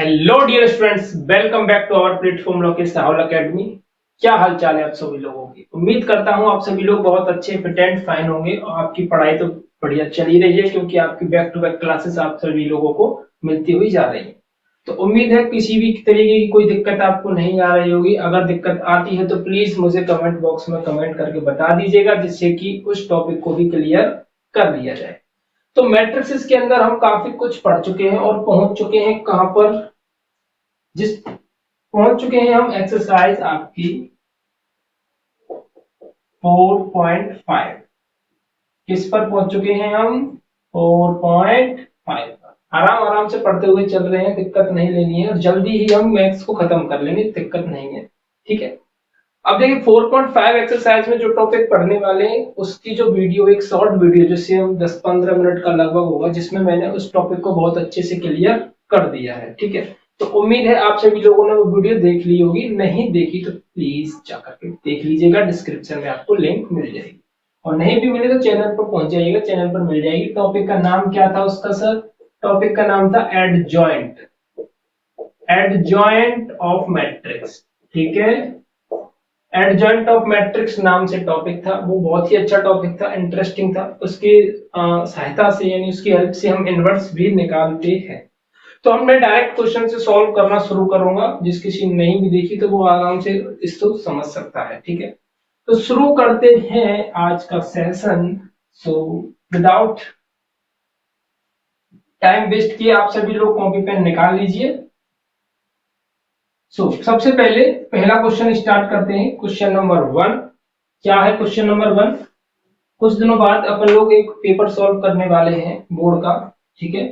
Hello dear students, welcome back to our platform Lokesh Rahul academy. क्या हाल चाल है आप सभी लोगों की। उम्मीद करता हूं आप सभी लोग बहुत अच्छे फिट एंड फाइन होंगे और आपकी पढ़ाई तो बढ़िया चल ही रही है, क्योंकि आपकी बैक टू बैक क्लासेस आप सभी लोगों को मिलती हुई जा रही है। तो उम्मीद है किसी भी तरीके की कोई दिक्कत आपको नहीं आ रही होगी। अगर दिक्कत आती है तो प्लीज मुझे कमेंट बॉक्स में कमेंट करके बता दीजिएगा, जिससे कि उस टॉपिक को भी क्लियर कर लिया जाए। तो मैट्रिक्स के अंदर हम काफी कुछ पढ़ चुके हैं और पहुंच चुके हैं कहां पर, जिस पहुंच चुके हैं हम एक्सरसाइज आपकी 4.5। किस पर पहुंच चुके हैं हम? 4.5 पर। आराम आराम से पढ़ते हुए चल रहे हैं, दिक्कत नहीं लेनी है और जल्दी ही हम मैथ्स को खत्म कर लेंगे, दिक्कत नहीं है। ठीक है। अब देखिए 4.5 एक्सरसाइज में जो टॉपिक पढ़ने वाले हैं उसकी जो वीडियो, एक शॉर्ट वीडियो जिससे हम 10-15 मिनट का लगभग होगा, जिसमें मैंने उस टॉपिक को बहुत अच्छे से क्लियर कर दिया है। ठीक है। तो उम्मीद है आप सभी लोगों ने वो वीडियो देख ली होगी। नहीं देखी तो प्लीज जाकर के देख लीजिएगा, डिस्क्रिप्शन में आपको लिंक मिल जाएगी। और नहीं भी मिले तो चैनल पर पहुंच जाइएगा, चैनल पर मिल जाएगी। टॉपिक का नाम क्या था उसका सर? टॉपिक का नाम था एडजॉइंट, एडजॉइंट ऑफ मैट्रिक्स। ठीक है। एडजॉइंट ऑफ मैट्रिक्स नाम से टॉपिक था। वो बहुत ही अच्छा टॉपिक था, इंटरेस्टिंग था। उसकी सहायता से यानी उसकी हेल्प से हम इनवर्स भी निकालते हैं। तो हम मैं डायरेक्ट क्वेश्चन से सॉल्व करना शुरू करूंगा। जिस किसी ने नहीं भी देखी तो वो आराम से इसको समझ सकता है। ठीक है। तो शुरू करते हैं आज का session. So without time waste किए आप सभी लोग कॉपी पेन निकाल लीजिए। सबसे पहले पहला क्वेश्चन स्टार्ट करते हैं। क्वेश्चन नंबर 1 क्या है? क्वेश्चन नंबर 1, कुछ दिनों बाद अपन लोग एक पेपर सॉल्व करने वाले हैं बोर्ड का। ठीक है।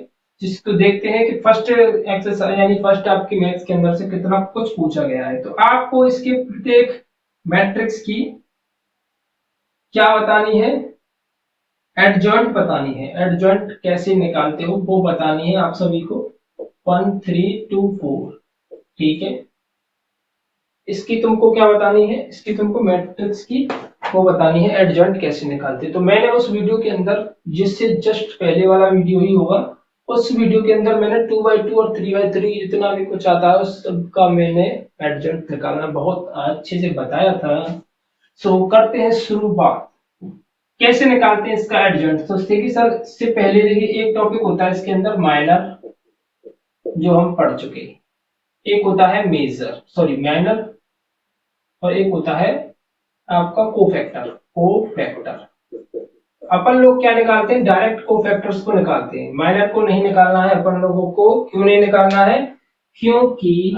जिसको देखते हैं कि फर्स्ट एक्सरसाइज यानी फर्स्ट आपकी मैथ्स के अंदर से कितना कुछ पूछा गया है। तो आपको इसके प्रत्येक मैट्रिक्स की क्या बतानी है? एडजॉइंट बतानी है। एडजॉइंट कैसे निकालते हो वो बतानी है आप सभी को। 1 3 2 4। ठीक है। इसकी तुमको क्या बतानी है? इसकी तुमको मैट्रिक्स की वो बतानी है एडजॉइंट कैसे निकालते। तो मैंने उस वीडियो के अंदर, जिससे जस्ट पहले वाला वीडियो ही होगा, उस वीडियो के अंदर मैंने 2/2 और 3/3 जितना भी कुछ आता है उस सबका मैंने एडजॉइंट निकालना बहुत अच्छे से बताया था। करते हैं शुरुआत। कैसे निकालते हैं इसका एडजॉइंट? तो देखिए सर, इससे पहले देखिए एक टॉपिक होता है इसके अंदर माइनर, जो हम पढ़ चुके हैं। एक होता है मेजर, सॉरी माइनर, और एक होता है आपका कोफैक्टर। कोफैक्टर अपन लोग क्या निकालते हैं? डायरेक्ट कोफैक्टर्स को निकालते हैं, माइनर को नहीं निकालना है अपन लोगों को। क्यों नहीं निकालना है? क्योंकि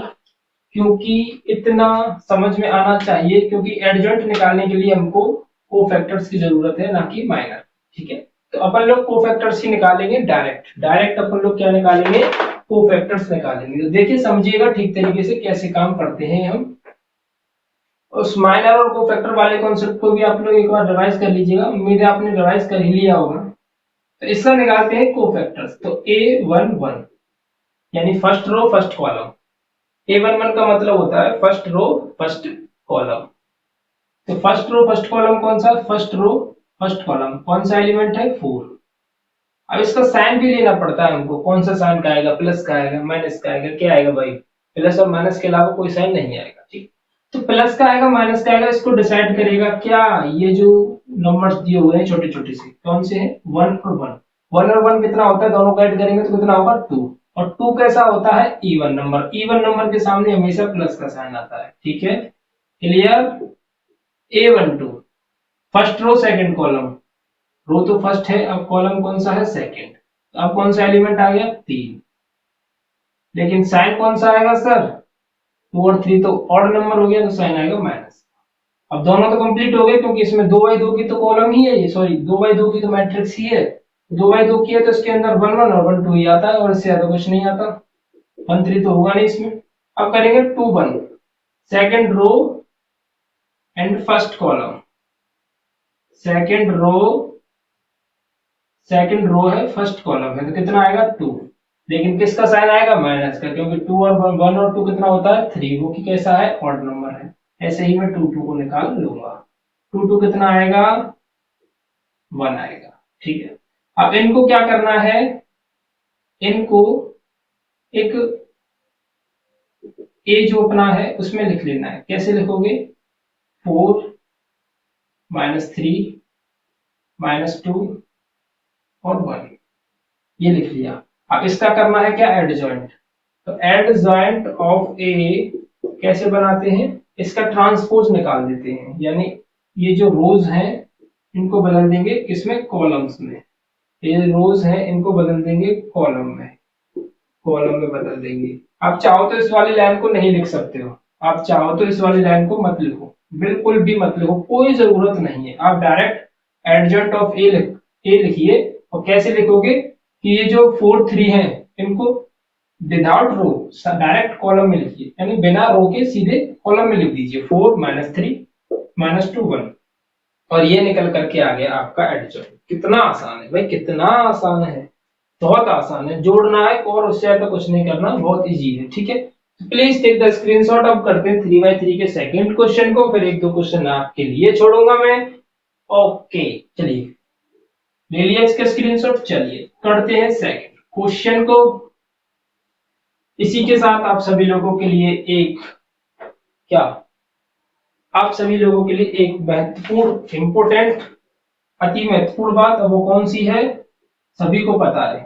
क्योंकि इतना समझ में आना चाहिए, क्योंकि एडजॉइंट निकालने के लिए हमको कोफैक्टर्स की जरूरत है, ना कि माइनर। ठीक है। तो अपन लोग कोफैक्टर्स ही निकालेंगे डायरेक्ट। डायरेक्ट अपन लोग क्या निकालेंगे? कोफैक्टर्स निकालेंगे। तो देखिए समझिएगा ठीक तरीके से कैसे काम करते हैं हम। उस माइनर और कोफैक्टर वाले कॉन्सेप्ट को भी आप लोग एक बार रिवाइज कर लीजिएगा। उम्मीद है आपने रिवाइज कर ही लिया होगा। तो इसका निकालते हैं कोफैक्टर्स। तो A11 यानी first row first column. A11 का मतलब होता है फर्स्ट रो फर्स्ट कॉलम। तो फर्स्ट रो फर्स्ट कॉलम कौन सा? फर्स्ट रो फर्स्ट कॉलम कौन सा एलिमेंट है? 4। अब इसका साइन भी लेना पड़ता है हमको। कौन सा साइन का आएगा? प्लस का आएगा, माइनस का आएगा, क्या आएगा भाई? प्लस और माइनस के अलावा कोई साइन नहीं आएगा। ठीक। तो प्लस का आएगा, माइनस का आएगा, इसको डिसाइड करेगा क्या? ये जो नंबर्स दिए हुए हैं छोटे छोटे से, कौन से हैं? 1 और 1। 1 और 1 कितना होता है? दोनों का ऐड करेंगे तो कितना होगा? 2। और 2 कैसा होता है? Even number. इवन नंबर के सामने हमेशा प्लस का साइन आता है। ठीक है। Clear? A12 first row second column. Row तो फर्स्ट है, अब कॉलम कौन सा है? सेकंड। तो अब कौन सा एलिमेंट आ गया? 3। लेकिन साइन कौन सा आएगा सर? 2 और 3 तो ऑड नंबर हो गया, तो साइन आएगा माइनस। अब दोनों तो कंप्लीट हो गए, क्योंकि इसमें 2/2 की तो कॉलम ही है ये, सॉरी 2/2 की तो मैट्रिक्स ही है। 2/2 की है तो इसके अंदर 1 1 और 1 2 ही आता है, और इससे ज्यादा कुछ नहीं आता। 1 3 तो होगा नहीं इसमें। अब करेंगे 2 1 second row and first column. Second row, second row है फर्स्ट कॉलम है, तो कितना आएगा? 2। लेकिन किसका साइन आएगा? माइनस का, क्योंकि 2 और 1 और 2 कितना होता है? 3। वो की कैसा है? ऑड नंबर है। ऐसे ही मैं 2 2 को निकाल लूंगा। 2 2 कितना आएगा? 1 आएगा। ठीक है। अब इनको क्या करना है? इनको एक ए जो अपना है उसमें लिख लेना है। कैसे लिखोगे? 4 -3 -2 और 1, ये लिख लिया। अब इसका करना है क्या? Adjoint. तो एड जॉइंट ऑफ ए कैसे बनाते हैं? इसका ट्रांसपोज निकाल देते हैं, यानी ये जो रोज हैं इनको बदल देंगे किसमें? कॉलम्स में। ये रोज हैं इनको बदल देंगे कॉलम में, कॉलम में बदल देंगे। आप चाहो तो इस वाली लाइन को नहीं लिख सकते हो, आप चाहो तो इस वाली लाइन को मत लिखो, बिल्कुल भी मत लिखो, कोई जरूरत नहीं है। आप डायरेक्ट एडजॉइंट ऑफ ए लिखिए। और कैसे लिखोगे कि ये जो 4 3 है इनको विदाउट रो डायरेक्ट कॉलम में लिखिए, यानी बिना रो के सीधे कॉलम में लिख दीजिए। 4 -3 -2 1, और ये निकल करके आ गया आपका एडजॉइंट। कितना आसान है भाई, कितना आसान है, बहुत आसान है। जोड़ना है और उससे ज्यादा कुछ नहीं करना, बहुत इजी है। ठीक है, प्लीज टेक द स्क्रीनशॉट। अब करते हैं 3x3 के सेकंड क्वेश्चन को, फिर 1-2 क्वेश्चन आपके लिए छोड़ूंगा मैं। ओके चलिए, ले लिया इसका स्क्रीनशॉट। चलिए करते हैं सेकंड क्वेश्चन को। इसी के साथ आप सभी लोगों के लिए एक क्या, आप सभी लोगों के लिए एक महत्वपूर्ण इंपोर्टेंट अति महत्वपूर्ण बात, अब वो कौन सी है? सभी को पता है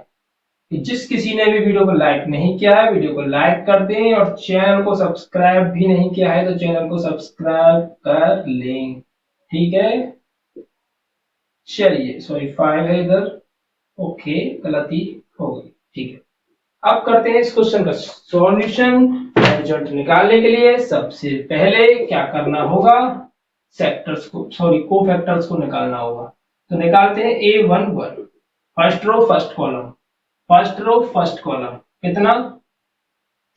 कि जिस किसी ने भी वीडियो को लाइक नहीं किया है, वीडियो को लाइक कर दें, और चैनल को सब्सक्राइब भी नहीं किया है तो चैनल को सब्सक्राइब कर लें। ठीक है, चलिए सॉरी 5 है इधर, ओके गलती हो गई। ठीक है, अब करते हैं इस क्वेश्चन का सॉल्यूशन। रिजल्ट निकालने के लिए सबसे पहले क्या करना होगा? सेक्टर्स को सॉरी कोफैक्टर्स को निकालना होगा। तो निकालते हैं A11, first row first column, first row first column कितना?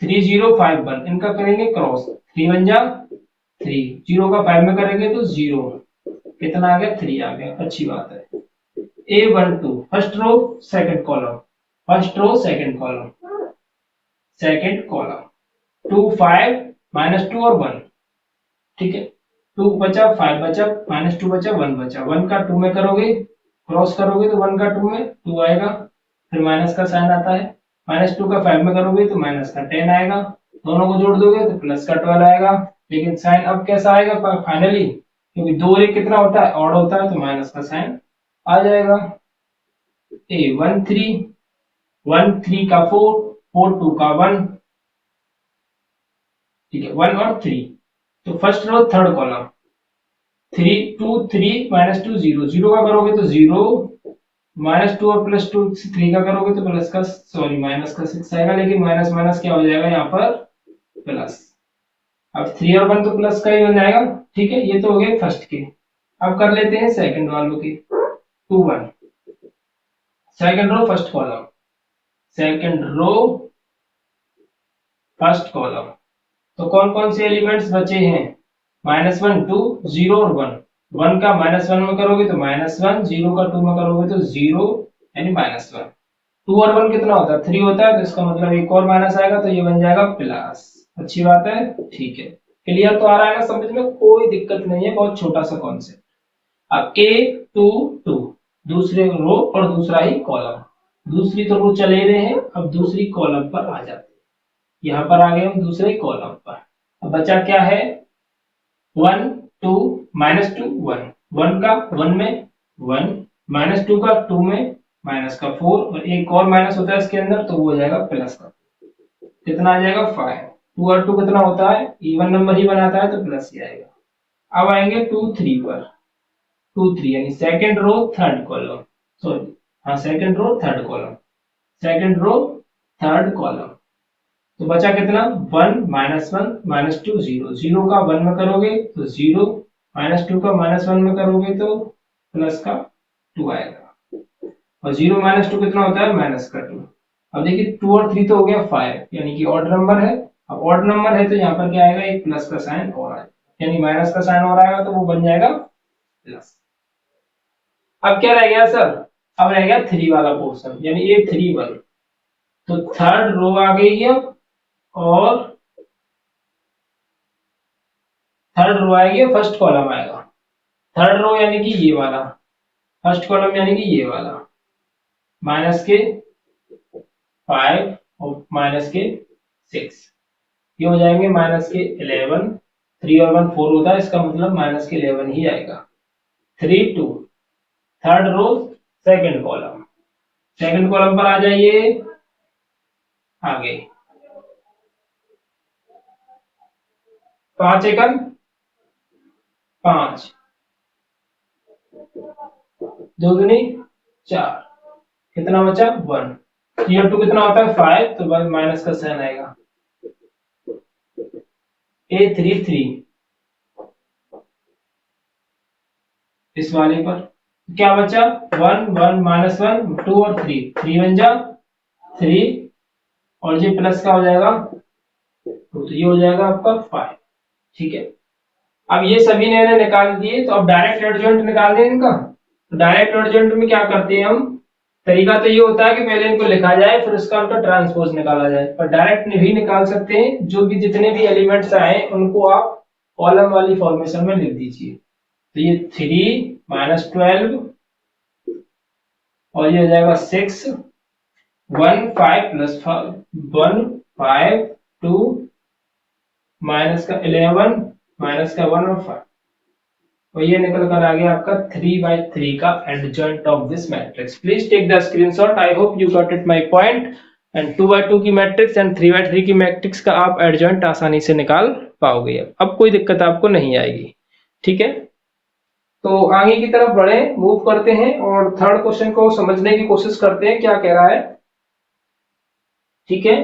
3051, इनका करेंगे क्रॉस, 3 1 जा 3, 0 का 5 में करेंगे तो 0, कितना आ गया? 3 आ गया। अच्छी बात है। A12, first row second column, first row second column, second column 2 5 -2 और 1। ठीक है, 2 बचा 5 बचा -2 बचा 1 बचा, 1 का 2 में करोगे, क्रॉस करोगे तो 1 का 2 में 2 आएगा, फिर माइनस का साइन आता है, -2 का 5 में करोगे तो माइनस का 10 आएगा, दोनों को जोड़ दोगे तो प्लस का 12 आएगा। लेकिन साइन अब कैसा आएगा फाइनली? क्योंकि 2 और 1 कितना होता है? ऑड होता है, तो माइनस का साइन आ जाएगा। A13, 1 3 का 4, 4 2 का 1, ठीक है 1 और 3। तो फर्स्ट रो थर्ड कॉलम 3 2 3 -2 0, 0 का करोगे तो 0, -2 और +2 3 का करोगे तो प्लस का सॉरी माइनस का 6 आएगा, लेकिन माइनस माइनस क्या हो जाएगा यहाँ पर? प्लस। अब 3 और 1 तो प्लस का ही बन जाएगा। ठीक है, ये तो हो गए फर्स्ट के। अब कर लेते हैं सेकंड वालों के। 2 1, second row first column, second row first column. तो कौन कौन से एलिमेंट्स बचे हैं? -1 2 0 और 1। 1 का -1 में करोगे तो -1, 0 का 2 में करोगे तो 0, यानी -1। 2 और 1 कितना होता है? 3 होता है, तो इसका मतलब एक और माइनस आएगा तो ये बन जाएगा प्लस। अच्छी बात है। ठीक है, क्लियर तो आ रहा है ना समझ में? कोई दिक्कत नहीं है, बहुत छोटा सा कॉन्सेप्ट। अब A22, दूसरे रो और दूसरा ही कॉलम, दूसरी तो रो चले रहे हैं, अब दूसरी कॉलम पर आ जाते हैं। यहाँ पर आ गए हम दूसरे कॉलम पर। अब बचा क्या है? 1 2 -2 1, 1 का 1 में 1, -2 का 2 में, माइनस का 4, और एक और माइनस होता है इसके अंदर तो वो हो जाएगा प्लस का, कितना आ जाएगा? 5। 2 और 2 कितना होता है? इवन नंबर ही बनाता है तो प्लस ही आएगा। अब आएंगे 2 3 पर, 2 3 यानी second row third column, sorry हाँ second row third column, second row third column. तो बचा कितना? 1 -1 -2 0, 0 का 1 में करोगे तो 0, -2 का -1 में करोगे तो प्लस का 2 आएगा, और 0 -2 कितना होता है? माइनस का 2। अब देखिए 2 और 3 तो हो गया 5, यानी कि ऑड नंबर है। अब ऑड नंबर है तो यहाँ पर क्या आएगा? एक प्लस का साइन और आएगा, यानी माइनस का साइन और आएगा तो वो बन जाएगा प्लस। अब क्या रह गया सर? अब रह गया 3 वाला पोर्शन, यानी A31। तो थर्ड रो आ गई है, और थर्ड रो आएगी, फर्स्ट कॉलम आएगा। थर्ड रो यानी कि ये वाला, फर्स्ट कॉलम यानी कि ये वाला, माइनस के 5 और माइनस के 6। ये हो जाएंगे माइनस के 11, 3 और 1 4 होता है, इसका मतलब माइनस के 11 ही आएगा। 3 2, third row second column, second column पर आ जाइए। आगे 5 एकम 5, 2 दूनी 4, कितना बचा 1। ईयर 2 कितना होता है 5, तो बस माइनस का साइन आएगा। A3 3, इस वाले पर क्या बचा 1 1 माइनस 1 2 और 3, 3 बन जा 3, और ये प्लस का हो जाएगा 2, तो ये हो जाएगा आपका 5। ठीक है, अब ये सभी ने निकाल दिए, तो अब डायरेक्ट एडजॉइंट निकाल दें इनका। तो डायरेक्ट एडजॉइंट में क्या करते हैं हम, तरीका तो ये होता है कि पहले इनको लिखा जाए फिर उसका उनका ट्रांसपोज निकाला जाए, पर डायरेक्ट भी निकाल सकते हैं। जो भी जितने भी एलिमेंट्स आए उनको आप कॉलम वाली फॉर्मेशन में लिख दीजिए। तो ये 3 माइनस 12, और ये हो जाएगा 6 1 5 प्लस 1 5 2 माइनस का 11 माइनस का 1 और 5, और ये निकल कर आ गया आपका 3/3 का adjoint of this matrix. Please take the screenshot. I hope you got it my point. And 2/2 की मैट्रिक्स एंड 3/3 की मैट्रिक्स का आप एडजॉइंट आसानी से निकाल पाओगे। अब कोई दिक्कत आपको नहीं आएगी। ठीक है, तो आगे की तरफ बढ़े, मूव करते हैं और थर्ड क्वेश्चन को समझने की कोशिश करते हैं क्या कह रहा है। ठीक है,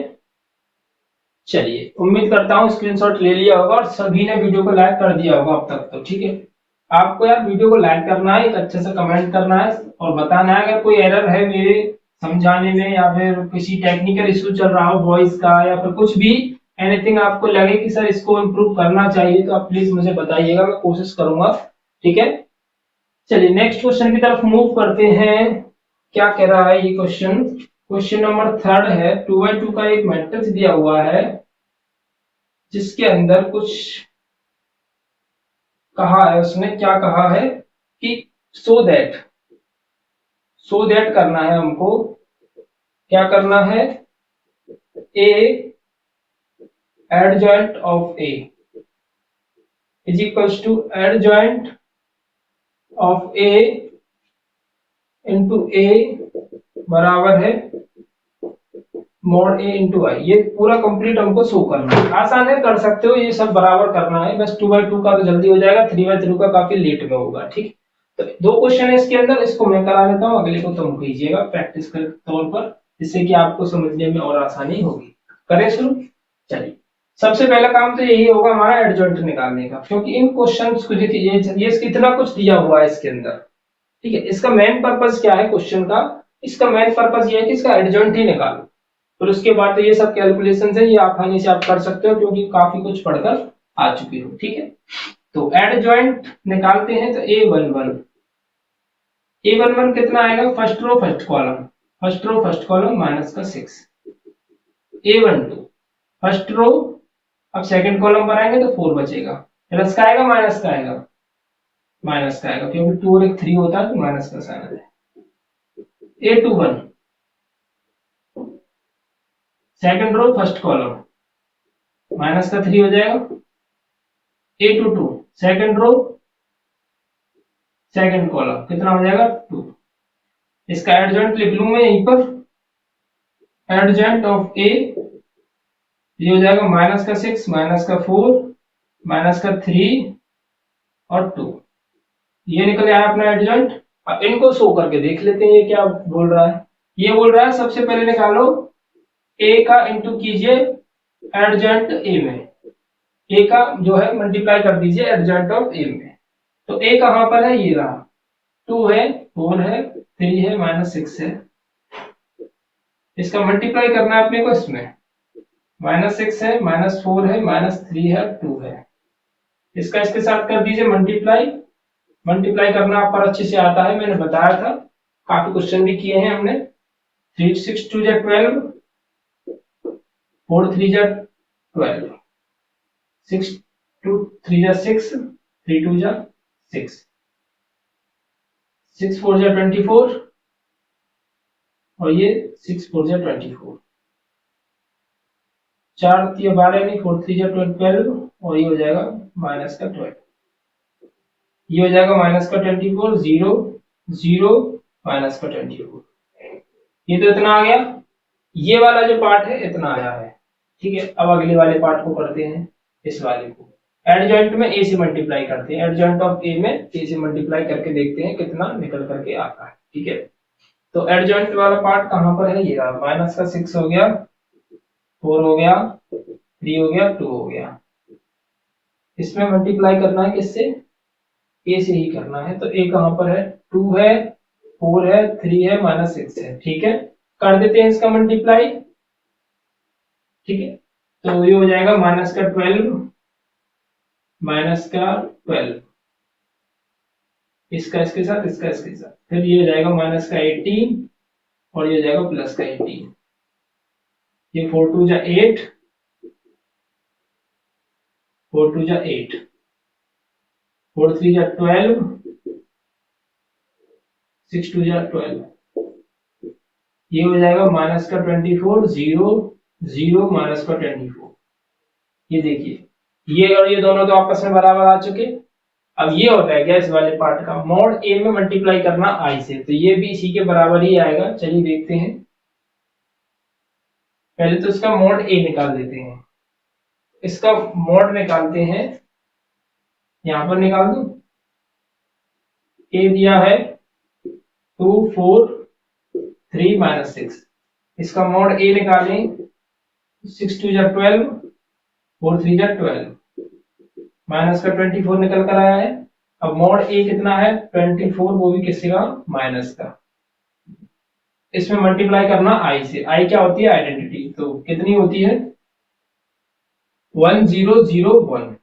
चलिए, उम्मीद करता हूँ स्क्रीनशॉट ले लिया होगा और सभी ने वीडियो को लाइक कर दिया होगा अब तक। तो ठीक है, आपको यार वीडियो को लाइक करना है, एक अच्छे से कमेंट करना है और बताना है अगर कोई एरर है मेरे समझाने में, या फिर किसी टेक्निकल इशू चल रहा हो वॉइस का, या फिर कुछ भी एनीथिंग आपको लगे कि सर इसको इम्प्रूव करना चाहिए, तो आप प्लीज मुझे बताइएगा, मैं कोशिश करूंगा। ठीक है, चलिए नेक्स्ट क्वेश्चन की तरफ मूव करते हैं। क्या कह रहा है ये क्वेश्चन, क्वेश्चन नंबर थर्ड है। 2/2 का एक मैट्रिक्स दिया हुआ है जिसके अंदर कुछ कहा है, उसने क्या कहा है कि सो दैट करना है हमको। क्या करना है, A adjoint of A is equals to adjoint of A into A बराबर है मॉड ए इंटू आई। ये पूरा कंप्लीट हमको शो करना है। आसान है, कर सकते हो, ये सब बराबर करना है। बस 2/2 का तो जल्दी हो जाएगा, 3/3 का काफी लेट में होगा। ठीक, तो 2 क्वेश्चन है इसके अंदर, इसको मैं करा लेता हूँ, अगले को तुम कीजिएगा प्रैक्टिस के तौर पर, जिससे कि आपको समझने में और आसानी होगी। करें शुरू। चलिए, सबसे पहला काम तो यही होगा हमारा एडजॉइंट निकालने का, क्योंकि इन क्वेश्चंस को देखिए ये इतना कुछ दिया हुआ है इसके अंदर। ठीक है, इसका मेन पर्पस क्या है क्वेश्चन का, इसका मेन पर्पस ये है कि इसका एडजॉइंट ही निकालो। फिर उसके बाद तो ये सब कैलकुलेशन है, ये आसानी से आप कर सकते हो क्योंकि काफी कुछ पढ़कर आ चुके हो। ठीक है, तो एडजॉइंट निकालते हैं। तो A11 कितना आएगा, first row first column minus का 6। A12 फर्स्ट रो, अब सेकंड कॉलम पर आएंगे तो 4 बचेगा। प्लस का आएगा माइनस का आएगा, माइनस का आएगा क्योंकि 2 और एक 3 होता है तो माइनस का साइन है। A21 second row first column minus का 3 हो जाएगा। A22 second row second column कितना हो जाएगा 2। इसका एडजॉइंट लिख लूं मैं यहीं पर, एडजॉइंट ऑफ ए, ये हो जाएगा माइनस का 6 माइनस का 4 माइनस का 3 और 2। ये निकल आया अपना एडजॉइंट। अब इनको शो करके देख लेते हैं ये क्या बोल रहा है। ये बोल रहा है सबसे पहले निकालो ए का इंटू कीजिए एडजॉइंट ए में, ए का जो है मल्टीप्लाई कर दीजिए एडजॉइंट ऑफ ए में। तो ए कहां पर है, ये रहा, 2 है 4 है 3 है माइनस 6 है। इसका मल्टीप्लाई करना है अपने को इसमें, -6 है -4 है -3 है 2 है। इसका इसके साथ कर दीजिए मल्टीप्लाई। मल्टीप्लाई करना आप पर अच्छे से आता है, मैंने बताया था, काफी क्वेश्चन भी किए हैं हमने। 3 6 2 जा 12, 4 3 जा 12, 6 2 3 जा 6, 3 2 जा 6, 6 4 जा 24 और ये 6 4 जा 24। 4 3 12 नहीं, 4 3 12, और ये हो जाएगा माइनस का 12, ये हो जाएगा माइनस का 24, 0 0 माइनस का 24, ये तो इतना आ गया। ये वाला जो पार्ट है इतना आया है, ठीक है। अब अगले वाले पार्ट को करते हैं, इस वाले को एडजॉइंट में ए से मल्टीप्लाई करते हैं, एडजॉइंट ऑफ ए में ए से मल्टीप्लाई करके देखते हैं कितना निकल करके आता है, ठीक है। तो एडजॉइंट वाला पार्ट कहां पर है, ये रहा, माइनस का 6 हो गया, 4 हो गया, 3 हो गया, 2 हो गया। इसमें मल्टीप्लाई करना है किससे, ए से ही करना है। तो ए कहां पर है, 2 है, 4 है, 3 है, माइनस 6 है, ठीक है। कर देते हैं इसका मल्टीप्लाई, ठीक है। तो ये हो जाएगा माइनस का 12, माइनस का 12, इसका इसके साथ, इसका इसके साथ, फिर ये हो जाएगा माइनस का 18, और ये हो जाएगा प्लस का 18। ये 4 2 जा 8, 4 2 जा 8, 4 3 जा 12, 6 2 जा 12, ये हो जाएगा माइनस का 24, 0 0 माइनस का 24। ये देखिए ये और ये दोनों तो आपस में बराबर आ चुके। अब ये होता है क्या, इस वाले पार्ट का मॉड ए में मल्टीप्लाई करना आई से, तो ये भी इसी के बराबर ही आएगा। चलिए देखते हैं, पहले तो इसका मॉड ए निकाल देते हैं, इसका मॉड निकालते हैं, यहां पर निकाल दूं। ए दिया है 2 4 3 माइनस 6, इसका मॉड ए निकालें, 6 2 जा 12, 4 3 जा 12, माइनस का 24 निकल कर आया है। अब मॉड ए कितना है, 24, वो भी किसी का, माइनस का। इसमें मल्टीप्लाई करना आई से, आई क्या होती है, आइडेंटिटी, तो कितनी होती है 1001,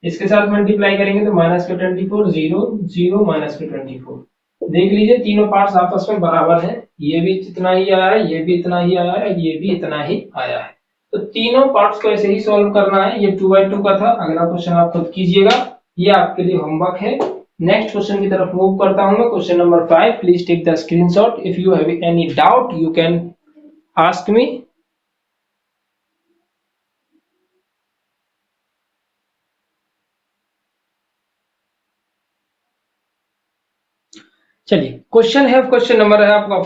इसके साथ मल्टीप्लाई करेंगे तो माइनस का 24, 0 0 माइनस का 24। देख लीजिए तीनों पार्ट्स आपस में बराबर हैं, ये भी इतना ही आया है, ये भी इतना ही आया है, ये भी इतना ही आया है। तो तीनों पार्ट्स को ऐसे ही सॉल्व करना है। ये 2/2 का था, अगला क्वेश्चन आप खुद कीजिएगा, ये आपके लिए होमवर्क है। नेक्स्ट क्वेश्चन की तरफ मूव करता हूं मैं, question number 5। Please take the screenshot, if you have any doubt you can ask me. चलिए क्वेश्चन है, क्वेश्चन नंबर है आपका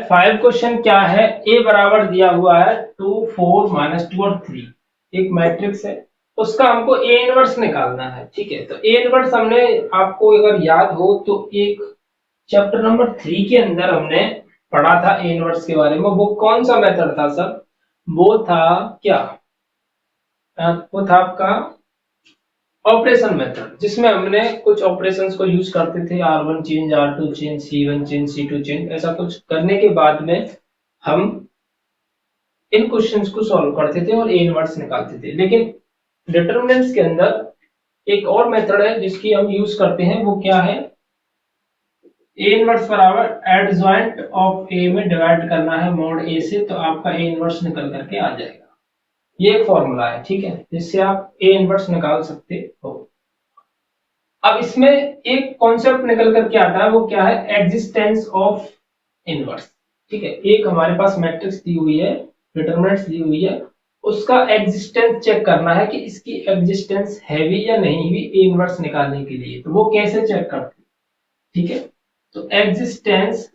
5 क्वेश्चन क्या है, ए बराबर दिया हुआ है 2 4 माइनस 2 और 3, एक मैट्रिक्स है, उसका हमको ए इनवर्स निकालना है, ठीक है। तो ए इनवर्स हमने, आपको अगर याद हो तो एक चैप्टर नंबर 3 के अंदर हमने पढ़ा था ए इनवर्स के बारे में। वो कौन सा मेथड था सर, वो था क्या, वो था आपका ऑपरेशन मेथड, जिसमें हमने कुछ ऑपरेशंस को यूज करते थे, R1 change, R2 change, C1 change, C2 change, ऐसा कुछ करने के बाद में हम इन क्वेश्चंस को सॉल्व करते थे और ए इनवर्स निकालते थे। लेकिन डिटरमिनेंट्स के अंदर एक और मेथड है जिसकी हम यूज करते हैं, वो क्या है, ए इनवर्स बराबर एडजॉइंट ऑफ ए में डिवाइड करना है मॉड ए से, तो आपका ए इनवर्स निकल करके आ जाएगा। ये एक फॉर्मूला है, ठीक है, जिससे आप ए इनवर्स निकाल सकते हो। अब इसमें एक कॉन्सेप्ट निकल करके आता है, वो क्या है, एग्जिस्टेंस ऑफ इनवर्स, ठीक है। एक हमारे पास मैट्रिक्स दी हुई है, डिटरमिनेंट्स दी हुई है, उसका एग्जिस्टेंस चेक करना है कि इसकी एग्जिस्टेंस है भी या नहीं भी ए इनवर्स निकालने के लिए। तो वो कैसे चेक करते हैं, ठीक है। तो एग्जिस्टेंस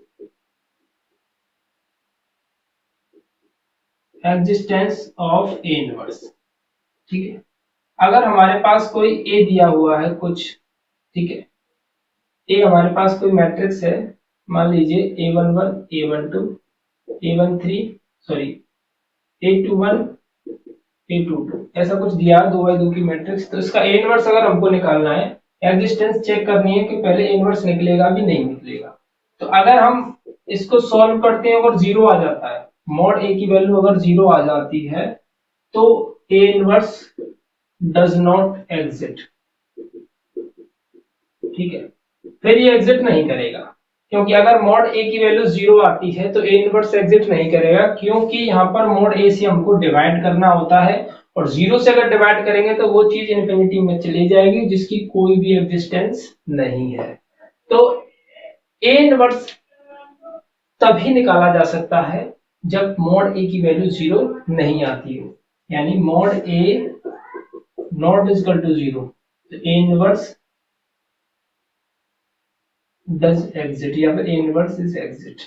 ऑफ ए इनवर्स, ठीक है। अगर हमारे पास कोई ए दिया हुआ है कुछ, ठीक है, ए हमारे पास कोई मैट्रिक्स है, मान लीजिए A11 A12 A13, sorry A21 A22, ऐसा कुछ दिया 2x2 की मैट्रिक्स। तो इसका ए इनवर्स अगर हमको निकालना है, एग्जिस्टेंस चेक करनी है कि पहले ए इनवर्स निकलेगा भी नहीं निकलेगा। तो अगर हम इसको सॉल्व करते हैं, अगर जीरो आ जाता है, मॉड ए की वैल्यू अगर जीरो आ जाती है, तो A inverse does not exit, ठीक है। फिर ये एग्जिट नहीं करेगा, क्योंकि अगर मॉड ए की वैल्यू जीरो आती है तो ए इनवर्स एग्जिट नहीं करेगा, क्योंकि यहाँ पर मॉड ए से हमको डिवाइड करना होता है, और जीरो से अगर डिवाइड करेंगे तो वो चीज इन्फिनिटी में चली जाएगी, जिसकी कोई भी एग्जिस्टेंस नहीं है। तो ए इनवर्स तभी निकाला जा सकता है जब मॉड ए की वैल्यू जीरो नहीं आती हो। यानी mod A not is equal to 0, तो ए इनवर्स डज एग्जिट, या फिर A inverse is exit.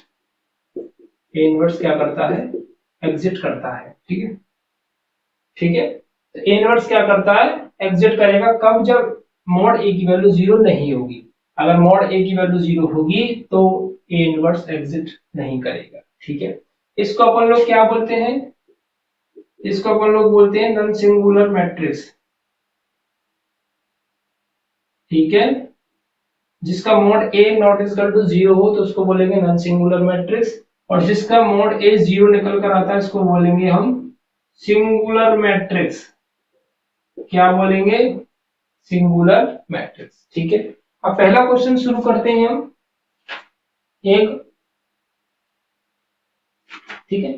A inverse क्या करता है, एग्जिट करता है। ठीक है, ठीक है, तो ए इनवर्स क्या करता है, एग्जिट करेगा। कब, जब मॉड ए की वैल्यू 0 नहीं होगी। अगर मॉड ए की वैल्यू 0 होगी तो ए इनवर्स एग्जिट नहीं करेगा। ठीक है, इसको अपन लोग क्या बोलते हैं, इसको अपन लोग बोलते हैं नॉन सिंगुलर मैट्रिक्स। ठीक है, जिसका mod A not is equal to 0 हो तो उसको बोलेंगे नॉन सिंगुलर मैट्रिक्स, और जिसका मॉड ए 0 निकल कर आता है इसको बोलेंगे हम सिंगुलर मैट्रिक्स। क्या बोलेंगे, सिंगुलर मैट्रिक्स। ठीक है, अब पहला क्वेश्चन शुरू करते हैं हम एक। ठीक है,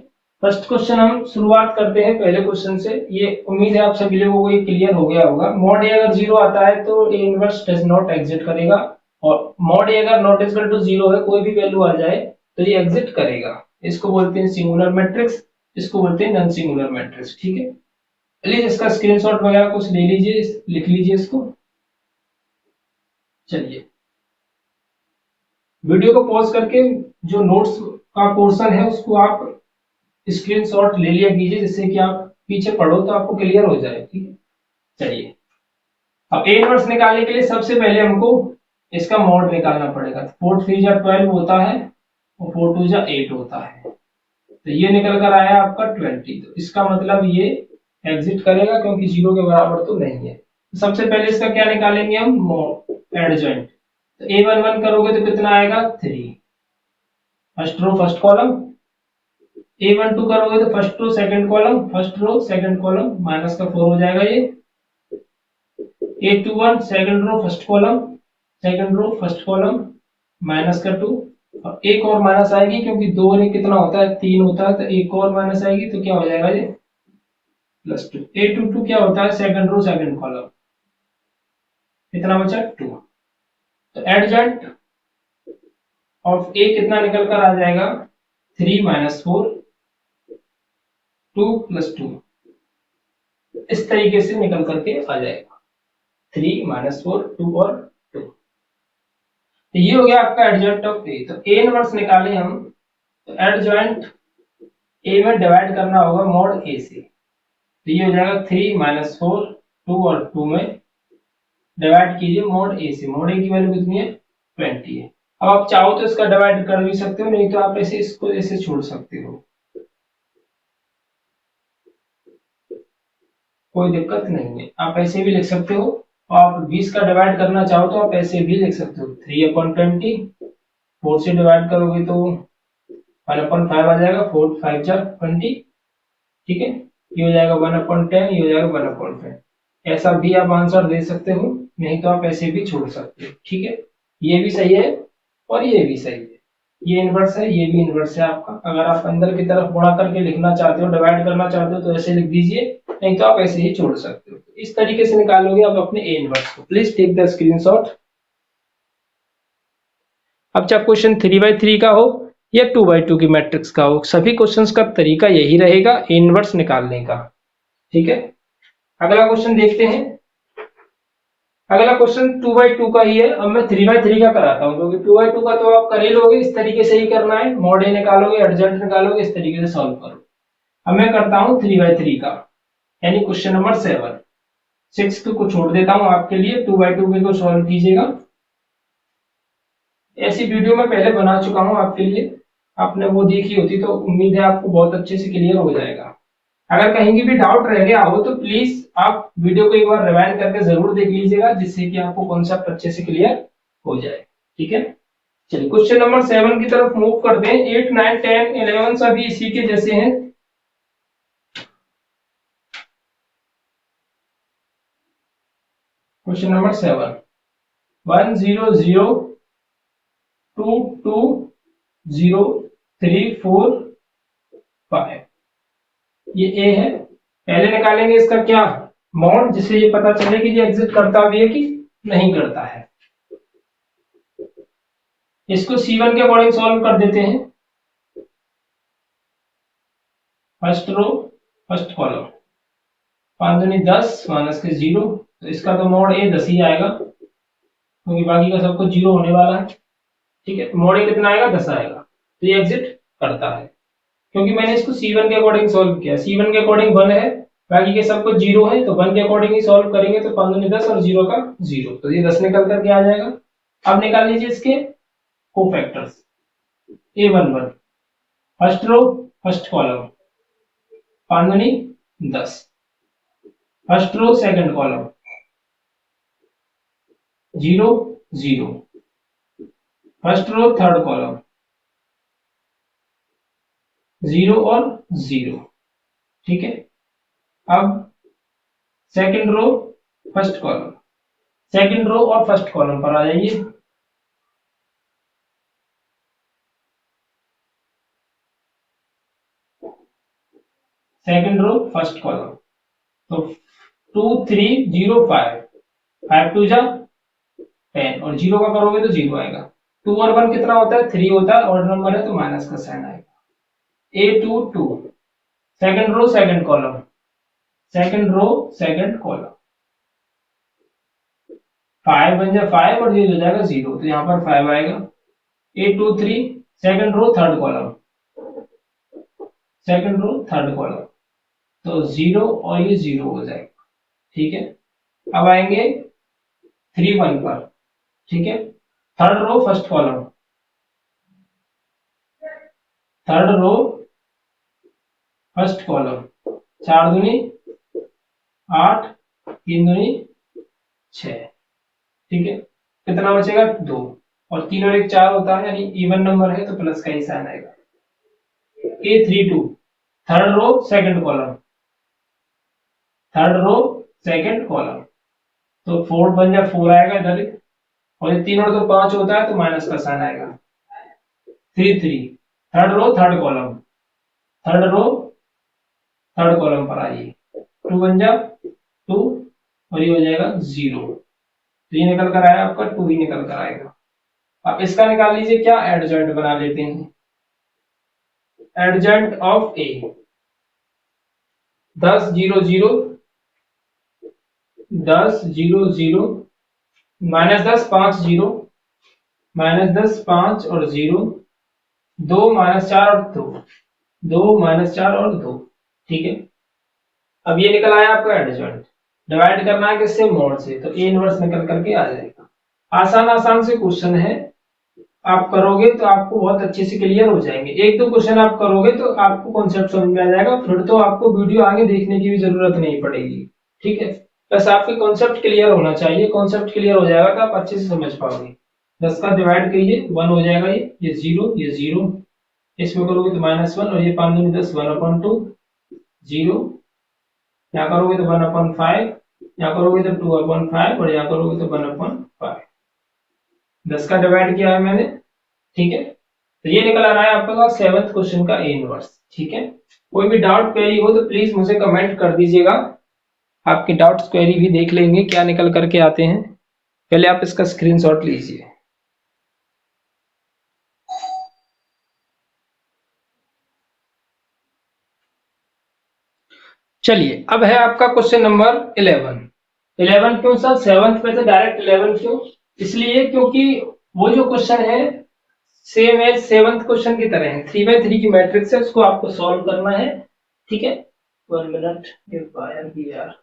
फर्स्ट क्वेश्चन हम शुरुआत करते हैं पहले क्वेश्चन से। ये उम्मीद है आप सभी लोगों को ये क्लियर हो गया होगा। मॉड ए अगर 0 आता है तो A inverse does not exit करेगा, और मॉड ए अगर नॉट इक्वल टू 0 है, कोई भी वैल्यू आ जाए तो ये एग्जिट करेगा। इसको बोलते हैं सिंगुलर मैट्रिक्स, इसको बोलते हैं नॉन सिंगुलर मैट्रिक्स। ठीक है, प्लीज इसका स्क्रीनशॉट वगैरह कुछ ले लीजिए, लिख लीजिए इसको। चलिए, वीडियो को पॉज करके जो नोट्स का पोर्शन है उसको आप स्क्रीनशॉट ले लिया कीजिए, जिससे कि आप पीछे पढ़ो तो आपको क्लियर हो जाए। ठीक है, चलिए, अब ए इनवर्स निकालने के लिए सबसे पहले हमको इसका मॉड निकालना पड़ेगा। 4 3 जा 12 होता है और 4 2 जा 8 होता है, तो ये निकल कर आया आपका 20। तो इसका मतलब ये एग्जिट करेगा क्योंकि 0 के बराबर तो नहीं है। तो सबसे पहले इसका क्या निकालेंगे हम, मॉड एडजॉइंट। तो A11 करोगे तो कितना आएगा, 3, first row first column. A12 करोगे तो first row second column, first row second column, minus का 4 हो जाएगा ये। A21 second row first column, second row first column, minus का 2, और एक और माइनस आएगी क्योंकि 2 ने कितना होता है, 3 होता है, तो एक और माइनस आएगी तो क्या हो जाएगा ये, +2। A22 क्या होता है, सेकंड रो सेकंड कॉलम, कितना बचा, 2। तो एडजॉइंट ऑफ ए कितना निकल कर आ जाएगा, 3 - 4, 2 + 2, इस तरीके से निकल करके आ जाएगा, 3 - 4, 2 और 2। तो ये हो गया आपका एडजॉइंट ऑफ ए। तो ए इनवर्स निकाले हम, तो एडजॉइंट ए में डिवाइड करना होगा मॉड ए से, तो ये हो जाएगा 3 - 4, 2 और 2 में डिवाइड कीजिए मॉड ए से। मॉड ए की वैल्यू कितनी है, 20 है। अब आप चाहो तो इसका डिवाइड कर भी सकते हो, नहीं तो आप ऐसे इसको ऐसे छोड़ सकते हो, कोई दिक्कत नहीं है। आप ऐसे भी लिख सकते हो, आप 20 का डिवाइड करना चाहो तो आप ऐसे भी लिख सकते हो, 3/20। 4 से डिवाइड करोगे तो 1/5 आ जाएगा, 4 5 जा 20। ठीक है, ये हो जाएगा 1/10, ये हो जाएगा 1/10। ऐसा भी आप आंसर दे सकते हो, नहीं तो आप ऐसे भी छोड़ सकते हो। ठीक है, ये भी सही है और ये भी सही है, ये इनवर्स है, ये भी इनवर्स है आपका। अगर आप अंदर की तरफ गुणा करके लिखना चाहते हो, डिवाइड करना चाहते हो तो ऐसे लिख दीजिए, नहीं तो आप ऐसे ही छोड़ सकते हो। इस तरीके से निकालोगे आप अपने ए इनवर्स को। Please take the screenshot. अब चाहे क्वेश्चन 3/3 का हो या 2/2 की मैट्रिक्स का हो, सभी क्वेश्चंस का तरीका यही रहेगा ए इनवर्स निकालने का। ठीक है, अगला क्वेश्चन देखते हैं। अगला क्वेश्चन 2/2 का ही है। अब मैं 3/3 का कराता हूँ, क्योंकि 2/2 का तो आप कर ही लोगे, इस तरीके से ही करना है, मॉड ए निकालोगे, एडजॉइंट निकालोगे, इस तरीके से सॉल्व करो। अब मैं करता हूँ 3/3 का, यानी क्वेश्चन नंबर 7। 6 को छोड़ देता हूँ आपके लिए, 2/2 को सॉल्व कीजिएगा। ऐसी वीडियो मैं पहले बना चुका हूँ आपके लिए, आपने वो देखी होती तो उम्मीद है आपको बहुत अच्छे से क्लियर हो जाएगा। अगर कहीं की भी डाउट रह गया हो तो प्लीज आप वीडियो को एक बार रिवाइंड करके जरूर देख लीजिएगा, जिससे कि आपको कॉन्सेप्ट अच्छे से क्लियर हो जाए। ठीक है, चलिए क्वेश्चन नंबर 7 की तरफ मूव करते हैं। 8 9 10 11 सभी इसी के जैसे हैं। क्वेश्चन नंबर 7, 1 0 0 2 2 0 3 4 5, ये ए है। पहले निकालेंगे इसका क्या, मॉड, जिससे ये पता चले कि ये एग्जिट करता भी है कि नहीं करता है। इसको C1 के अकॉर्डिंग सॉल्व कर देते हैं। फर्स्ट रो फर्स्ट कॉलम, 5 दूनी 10 माइनस के 0, तो इसका तो मॉड ए 10 ही आएगा क्योंकि बाकी का सब कुछ 0 होने वाला है। ठीक है, मॉड ए कितना आएगा, 10 आएगा, तो ये एग्जिट करता है क्योंकि मैंने इसको C1 के अकॉर्डिंग सॉल्व किया। C1 के अकॉर्डिंग 1 है, बाकी के सब कुछ 0 है, तो 1 के अकॉर्डिंग ही सॉल्व करेंगे, तो 5 दूनी 10 और 0 का 0, तो ये 10 निकल करके आ जाएगा। अब निकाल लीजिए इसके cofactors. A11 first row first column, 5 दूनी 10, first row second column 0 0, first row third column 0 और 0। ठीक है, अब second row first column, second row और फर्स्ट कॉलम पर आ जाइए। सेकंड रो फर्स्ट कॉलम, तो 2 3 0 5, 5 2 जा 10, और 0 का करोगे तो 0 आएगा। 2 और 1 कितना होता है, 3 होता है, ऑड नंबर है तो माइनस का साइन आएगा। A2 2, second row second column, second row second column, 5 बन जाए 5 और ये हो जाएगा 0, तो यहाँ पर 5 आएगा। A2 3, second row third column, second row third column, तो 0 और ये 0 हो जाएगा। ठीक है, अब आएंगे 3 1 पर। ठीक है, third row first column, third row first column, 4 दूनी 8, 3 दूनी 6। ठीक है, कितना बचेगा 2, और 3 और 1 4 होता है, यानी इवन नंबर है तो प्लस का ही साइन आएगा। A32 third row second column, third row second column, तो 4 बन जाए 4 आएगा इधर, और ये 3 और 2 5 होता है तो माइनस का साइन आएगा। 3 3 third row third column, third row third column पर आइए, 2 बन जा 2, और ये हो जाएगा 0, तो ये निकल कर आया आपका 2 ही निकल कर आएगा। अब इसका निकाल लीजिए, क्या एडजॉइंट बना लेते हैं। Adjoint of A 10 0 0 10 0 0, minus 10 5 0, minus 10 5 और 0, 2 माइनस 4 और 2, 2 माइनस 4 और 2। ठीक है, अब ये निकल आया आपका एडजॉइंट। डिवाइड करना है किससे, मॉड से, तो ए इनवर्स निकल करके आ जाएगा। आसान आसान से क्वेश्चन है, आप करोगे तो आपको बहुत अच्छे से क्लियर हो जाएंगे। एक दो क्वेश्चन आप करोगे तो आपको कॉन्सेप्ट समझ में आ जाएगा, फिर तो आपको वीडियो आगे देखने की भी जरूरत नहीं पड़ेगी। ठीक है, बस आपके कॉन्सेप्ट क्लियर होना चाहिए, कॉन्सेप्ट क्लियर हो जाएगा तो आप अच्छे से समझ पाओगे। 10 का डिवाइड कीजिए, 1 हो जाएगा, ये 0 ये 0, इसमें करोगे तो -1, और ये 5 दूनी 10 1/2 0, यहाँ करोगे तो 1/5, यहाँ करोगे तो 2/5, और यहाँ करोगे तो 1/5। 10 का डिवाइड किया है मैंने। ठीक है, तो ये निकल आ रहा है आपके पास 7th क्वेश्चन का ए इनवर्स। ठीक है, कोई भी डाउट क्वेरी हो तो प्लीज मुझे कमेंट कर दीजिएगा, आपके डाउट्स क्वेरी भी देख लेंगे क्या निकल करके आते हैं। पहले आप इसका स्क्रीनशॉट लीजिए। चलिए, अब है आपका क्वेश्चन नंबर 11। 11 क्यों सर, 7th पे से डायरेक्ट 11 क्यों, इसलिए क्योंकि वो जो क्वेश्चन है सेम एज 7th क्वेश्चन की तरह है, 3x3 की मैट्रिक्स है, उसको आपको सॉल्व करना है। ठीक है, 1 मिनट, यार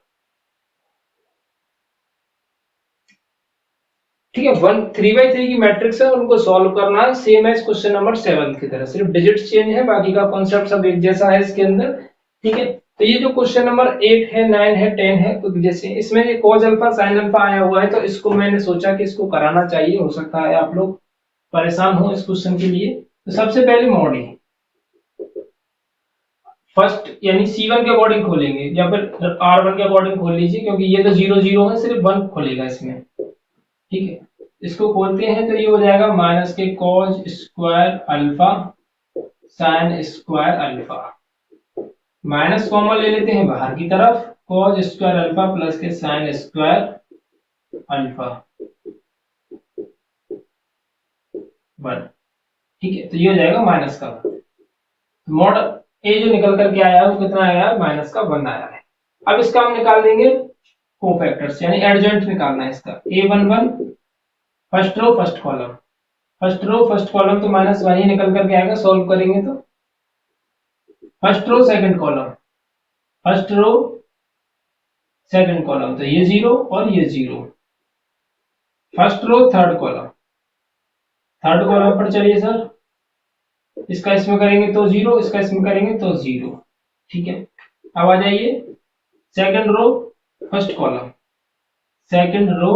ठीक है, 3x3 की मैट्रिक्स है, उनको सॉल्व करना है सेम एज क्वेश्चन नंबर 7 की तरह, सिर्फ डिजिट्स चेंज है, बाकी का कॉन्सेप्ट सब एक जैसा है इसके अंदर। ठीक है, तो ये जो क्वेश्चन नंबर 8 है 9 है 10 है, तो जैसे इसमें ये cos अल्फा sin अल्फा आया हुआ है, तो इसको मैंने सोचा कि इसको कराना चाहिए, हो सकता है आप लोग परेशान हो इस क्वेश्चन के लिए। तो सबसे पहले मॉड है फर्स्ट, यानी C1 के अकॉर्डिंग खोलेंगे, या फिर R1 के अकॉर्डिंग खोल लीजिए, क्योंकि ये तो 0 0 है, सिर्फ 1 खोलेगा इसमें। ठीक है, इसको खोलते हैं तो ये हो जाएगा माइनस के cos square alpha sin square alpha, minus common ले लेते हैं बाहर की तरफ, cos स्क्वायर अल्फा प्लस के sin स्क्वायर अल्फा 1। ठीक है, तो ये हो जाएगा माइनस का, मॉड ए जो निकल करके आया है वो कितना आया है, -1 आया है। अब इसका हम निकाल देंगे कोफैक्टर्स, यानी एडजॉइंट निकालना है इसका। A11 first row first column, first row first column तो माइनस वन ही निकल करके आएगा सॉल्व करेंगे तो। First row second column, first row second column तो ये जीरो और ये zero. First row third column, third column पर चलिए सर, इसका इसमें करेंगे तो जीरो, इसका इसमें करेंगे तो जीरो। ठीक है, अब आ जाइए second row first column, second row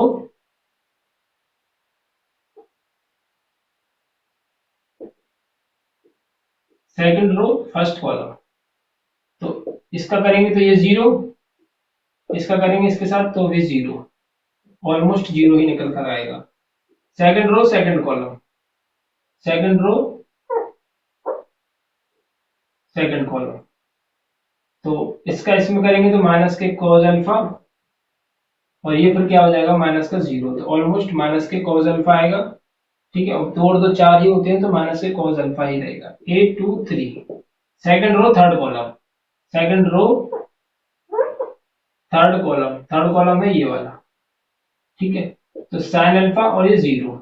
second row first column, तो इसका करेंगे तो ये जीरो, इसका करेंगे इसके साथ तो भी जीरो, ऑलमोस्ट जीरो ही निकल कर आएगा। Second row second column, second row second column, तो इसका इसमें करेंगे तो माइनस के कॉस अल्फा, और ये फिर क्या हो जाएगा माइनस का जीरो, तो ऑलमोस्ट माइनस के कॉस अल्फा आएगा। ठीक है, अब दो और दो चार ही होते हैं तो माइनस के कॉस अल्फा ही रहेगा। 8 2 3 second row third column, second row third column, third column है ये वाला। ठीक है, तो साइन अल्फा और ये जीरो,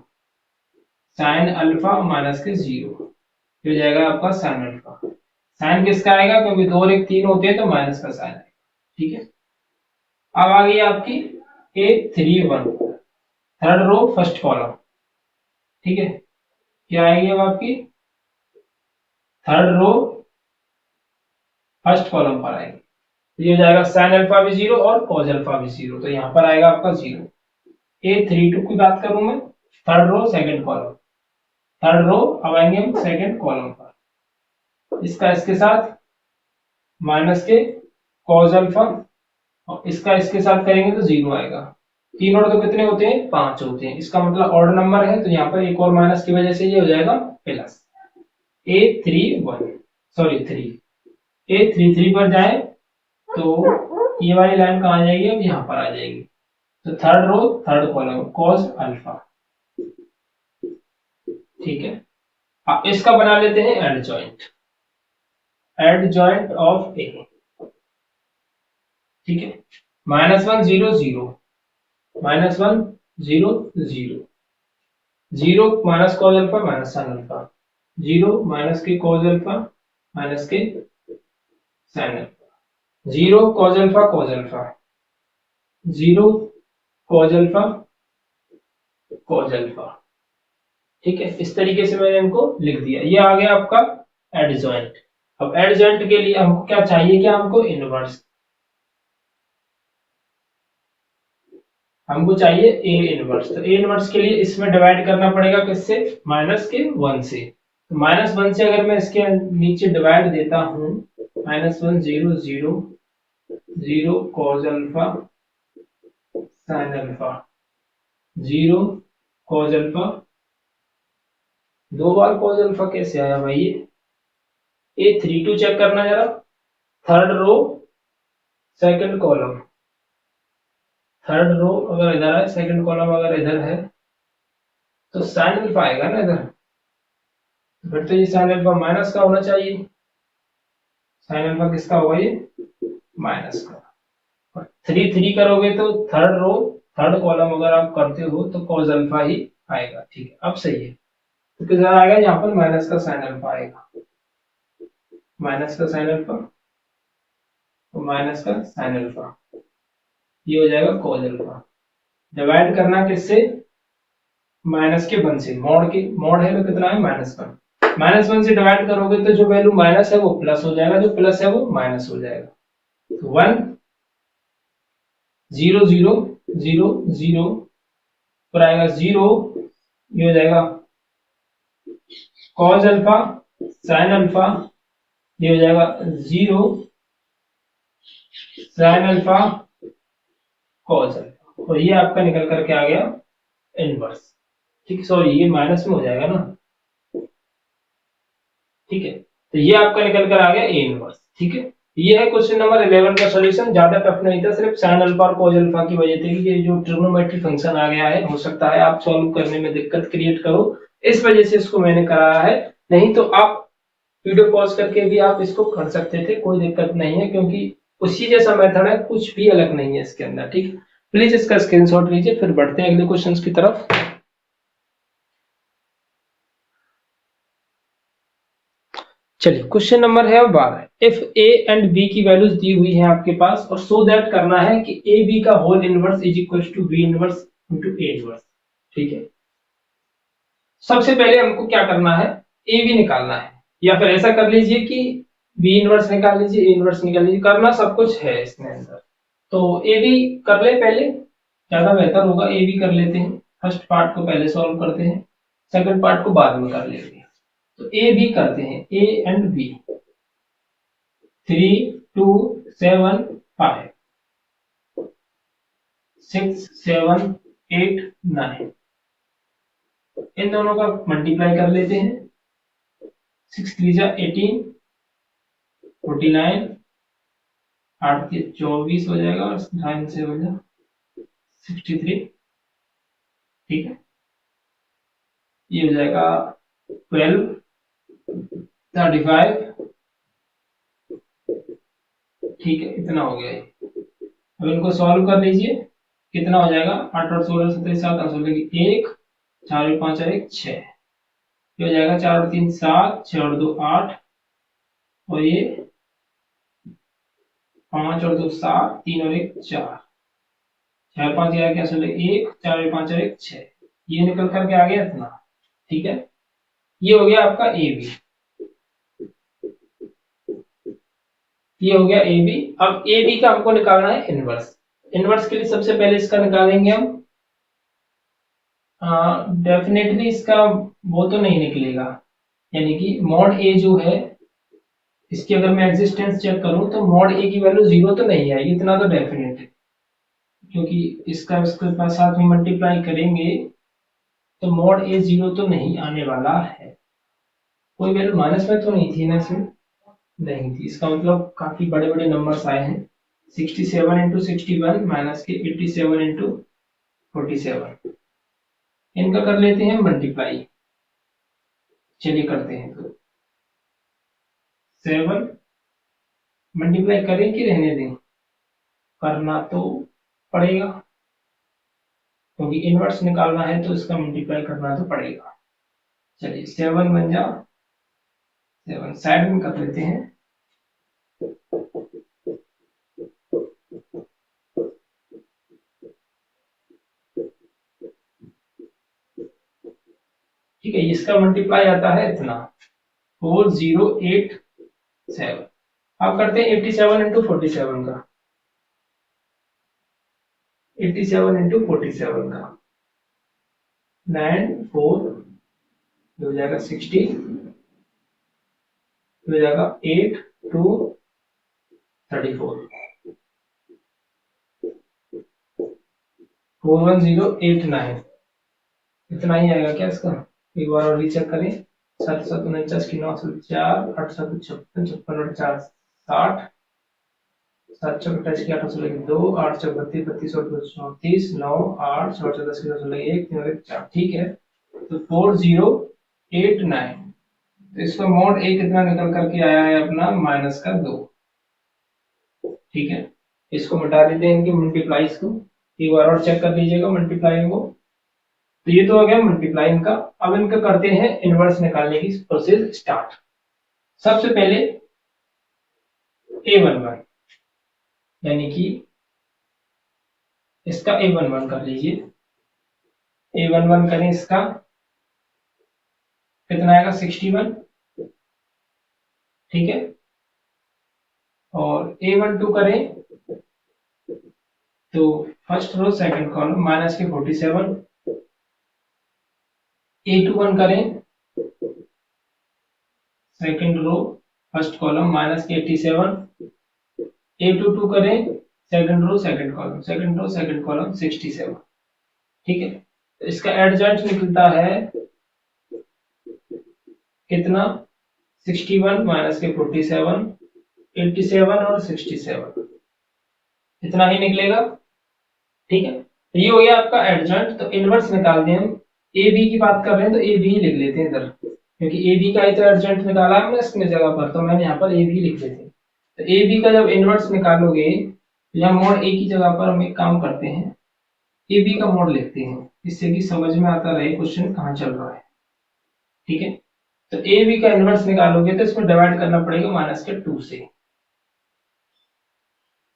साइन अल्फा माइनस के जीरो, ये हो जाएगा आपका साइन अल्फा। साइन किसका आएगा, क्योंकि दो और एक तीन होते हैं तो माइनस का साइन आएगा। ठीक है, अब आ गई आपकी A31 third row first column. ठीक है, क्या आएगी अब आपकी थर्ड रो फर्स्ट कॉलम पर आएगी, तो ये हो जाएगा साइन अल्फा भी जीरो और कॉस अल्फा भी जीरो, तो यहाँ पर आएगा आपका जीरो। A32 की बात करूं मैं, third row second column, third row अब आएंगे हम सेकंड कॉलम पर, इसका इसके साथ माइनस के कॉस अल्फा, और इसका इसके साथ करेंगे तो जीरो आएगा। तीन और दो कितने होते हैं, पांच होते हैं, इसका मतलब ऑड नंबर है, तो यहाँ पर एक और माइनस की वजह से ये हो जाएगा प्लस। A31 सॉरी 3, A33 पर जाए तो ये वाली लाइन कहाँ आ जाएगी, अब यहाँ पर आ जाएगी, तो third row third column cos alpha. ठीक है, अब इसका बना लेते हैं एडजॉइंट, एडजॉइंट ऑफ ए। ठीक है, -1 0 0, -1 0 0, zero minus cos alpha minus sine alpha, zero minus के कॉस अल्फा माइनस के sine alpha, zero cos alpha, zero cos alpha. ठीक है, इस तरीके से मैंने इनको लिख दिया, ये आ गया आपका एडजॉइंट। अब एडजॉइंट के लिए हमको क्या चाहिए, क्या हमको इनवर्स, हमको चाहिए ए इनवर्स, तो ए इनवर्स के लिए इसमें डिवाइड करना पड़ेगा किससे, -1 से, तो -1 से अगर मैं इसके नीचे डिवाइड देता हूं, -1 0 0 0 cos alpha sine alpha, 0 cos alpha, दो बार कॉस अल्फा कैसे आया भाई, ये A32 चेक करना जरा, third row second column, third row अगर इधर है, सेकंड कॉलम अगर इधर है, तो साइन अल्फा आएगा ना इधर, फिर तो ये साइन अल्फा माइनस का होना चाहिए, साइन अल्फा किसका होगा, ये माइनस का। और 3 3 करोगे तो थर्ड रो थर्ड कॉलम अगर आप करते हो तो कॉस अल्फा ही आएगा। ठीक है, अब सही है, तो कितना आएगा, यहाँ पर माइनस का साइन अल्फा आएगा, माइनस का साइन अल्फा, तो माइनस का साइन अल्फा, ये हो जाएगा कॉस अल्फा। डिवाइड करना किससे, -1 से, मॉड की मॉड है तो कितना है -1, -1 से डिवाइड करोगे तो जो वैल्यू माइनस है वो प्लस हो जाएगा, जो प्लस है वो माइनस हो जाएगा, तो 1 0 0 0 0 पर आएगा 0, ये हो जाएगा कॉस अल्फा साइन अल्फा, ये हो जाएगा 0 साइन अल्फा कॉस अल्फा, और ये आपका निकल करके आ गया इनवर्स। ठीक, सॉरी ये माइनस में हो जाएगा ना। ठीक है, तो ये आपका निकल कर आ गया ए इनवर्स। ठीक है, ये है क्वेश्चन नंबर 11 का सॉल्यूशन, ज्यादा टफ नहीं था, सिर्फ साइन अल्फा और कॉस अल्फा की वजह थी कि ये जो ट्रिग्नोमेट्री फंक्शन आ गया है, हो सकता है आप सॉल्व करने में दिक्कत क्रिएट करो, इस वजह से इसको मैंने कराया है, नहीं तो आप वीडियो पॉज करके भी आप इसको कर सकते थे, कोई दिक्कत नहीं है, क्योंकि उसी जैसा मेथड है, कुछ भी अलग नहीं है इसके अंदर। ठीक, प्लीज इसका स्क्रीनशॉट लीजिए, फिर बढ़ते हैं अगले क्वेश्चंस की तरफ। चलिए क्वेश्चन नंबर है 12। इफ ए एंड बी की वैल्यूज दी हुई है आपके पास, और सो दैट करना है कि ए बी का whole inverse is equal to B inverse into A inverse. ठीक है, सबसे पहले हमको क्या करना है, ए बी निकालना है, या फिर ऐसा कर लीजिए कि बी इनवर्स निकाल लीजिए, ए इनवर्स निकाल लीजिए, करना सब कुछ है इसमें अंदर। तो ए बी कर ले पहले, ज्यादा बेहतर होगा, ए बी कर लेते हैं। फर्स्ट पार्ट को पहले सॉल्व करते हैं, सेकंड पार्ट को बाद में कर लेते हैं। तो ए बी करते हैं, ए एंड बी। 3 2 7 5 6 7 8 9, इन दोनों का मल्टीप्लाई कर लेते हैं। 6 3 जा 18, 49, 8 के 24 हो जाएगा, और 9 से हो जाएगा 63। ठीक है, ये हो जाएगा 12 35। ठीक है, इतना हो गया है। अब इनको सॉल्व कर लीजिए, कितना हो जाएगा, 8 और 16 27 7 8 16 की 1 4 और 5 और 1 6, ये हो जाएगा 4 और 3 7 6 और 2 8, और ये 5 और 2 7 3 और 1 4, 6 और 5 11 क्या 16 1 4 और 5 और 1 6, ये निकल करके आ गया इतना। ठीक है, ये हो गया आपका ए बी, ये हो गया ए बी। अब ए बी का हमको निकालना है इनवर्स। इनवर्स के लिए सबसे पहले इसका निकालेंगे हम। डेफिनेटली इसका वो तो नहीं निकलेगा, यानी कि मॉड ए जो है, इसकी अगर मैं एग्जिस्टेंस चेक करूं तो मॉड ए की वैल्यू 0 तो नहीं आएगी, इतना तो डेफिनेट है, क्योंकि इसका इसके पास साथ में मल्टीप्लाई करेंगे तो मॉड ए 0 तो नहीं आने वाला है। कोई वैल्यू माइनस में तो नहीं थी ना इसमें, नहीं थी, इसका मतलब काफी बड़े बड़े नंबर्स आए हैं। 67 इंटू 61 माइनस के 87 इंटू 47, इनका कर लेते हैं मल्टीप्लाई। चलिए करते हैं, तो 7 मल्टीप्लाई करें कि रहने दें, करना तो पड़ेगा, क्योंकि इनवर्स निकालना है तो इसका मल्टीप्लाई करना तो पड़ेगा। चलिए 7 बन जा 7, साइड में कर लेते हैं। ठीक है, इसका मल्टीप्लाई आता है इतना 4087। अब करते हैं 87 इंटू 47 का, 87 इंटू 47 का 9 4 हो जाएगा 60, हो जाएगा 8 2 34, 41089, इतना ही आएगा क्या इसका, एक बार और रीचेक करें। 7 7 49 की 9 से 4 8 7 56 56 और 4 60, 7 4 28 की 8 से 2 8 4 32 32 और 34 9 8 6 10 की 9 1 3 और 4। ठीक है, तो 4089, तो इसका मॉड ए कितना निकल करके आया है अपना, माइनस का 2। ठीक है, इसको मिटा देते हैं इनके मल्टीप्लाईज को, एक बार और चेक कर लीजिएगा मल्टीप्लाई को। तो ये तो हो गया मल्टीप्लाई इनका। अब इनका करते हैं इनवर्स निकालने की प्रोसेस स्टार्ट। सबसे पहले A11, यानी कि इसका A11 कर लीजिए। A11 करें, इसका कितना आएगा 61। ठीक है, और A12 करें तो first row second column minus के 47। A21 करें second row first column minus के 87। A22 करें second row second column, second row second column 67। ठीक है, तो इसका एडजॉइंट निकलता है कितना, 61 माइनस के 47 87 और 67, इतना ही निकलेगा। ठीक है, तो ये हो गया आपका एडजॉइंट। तो इनवर्स निकाल दें हम, ए बी की बात कर रहे हैं तो ए बी लिख लेते हैं इधर, क्योंकि ए बी का ही तो एडजॉइंट निकाला हमने इसमें जगह पर, तो मैंने यहाँ पर ए बी लिख देते हैं। तो ए बी का जब इनवर्स निकालोगे तो यहाँ मॉड ए की जगह पर हम एक काम करते हैं, ए बी का मॉड लिखते हैं, जिससे कि समझ में आता रहे क्वेश्चन कहाँ चल रहा है। ठीक है, तो ए बी का इनवर्स निकालोगे तो इसमें डिवाइड करना पड़ेगा माइनस के 2 से।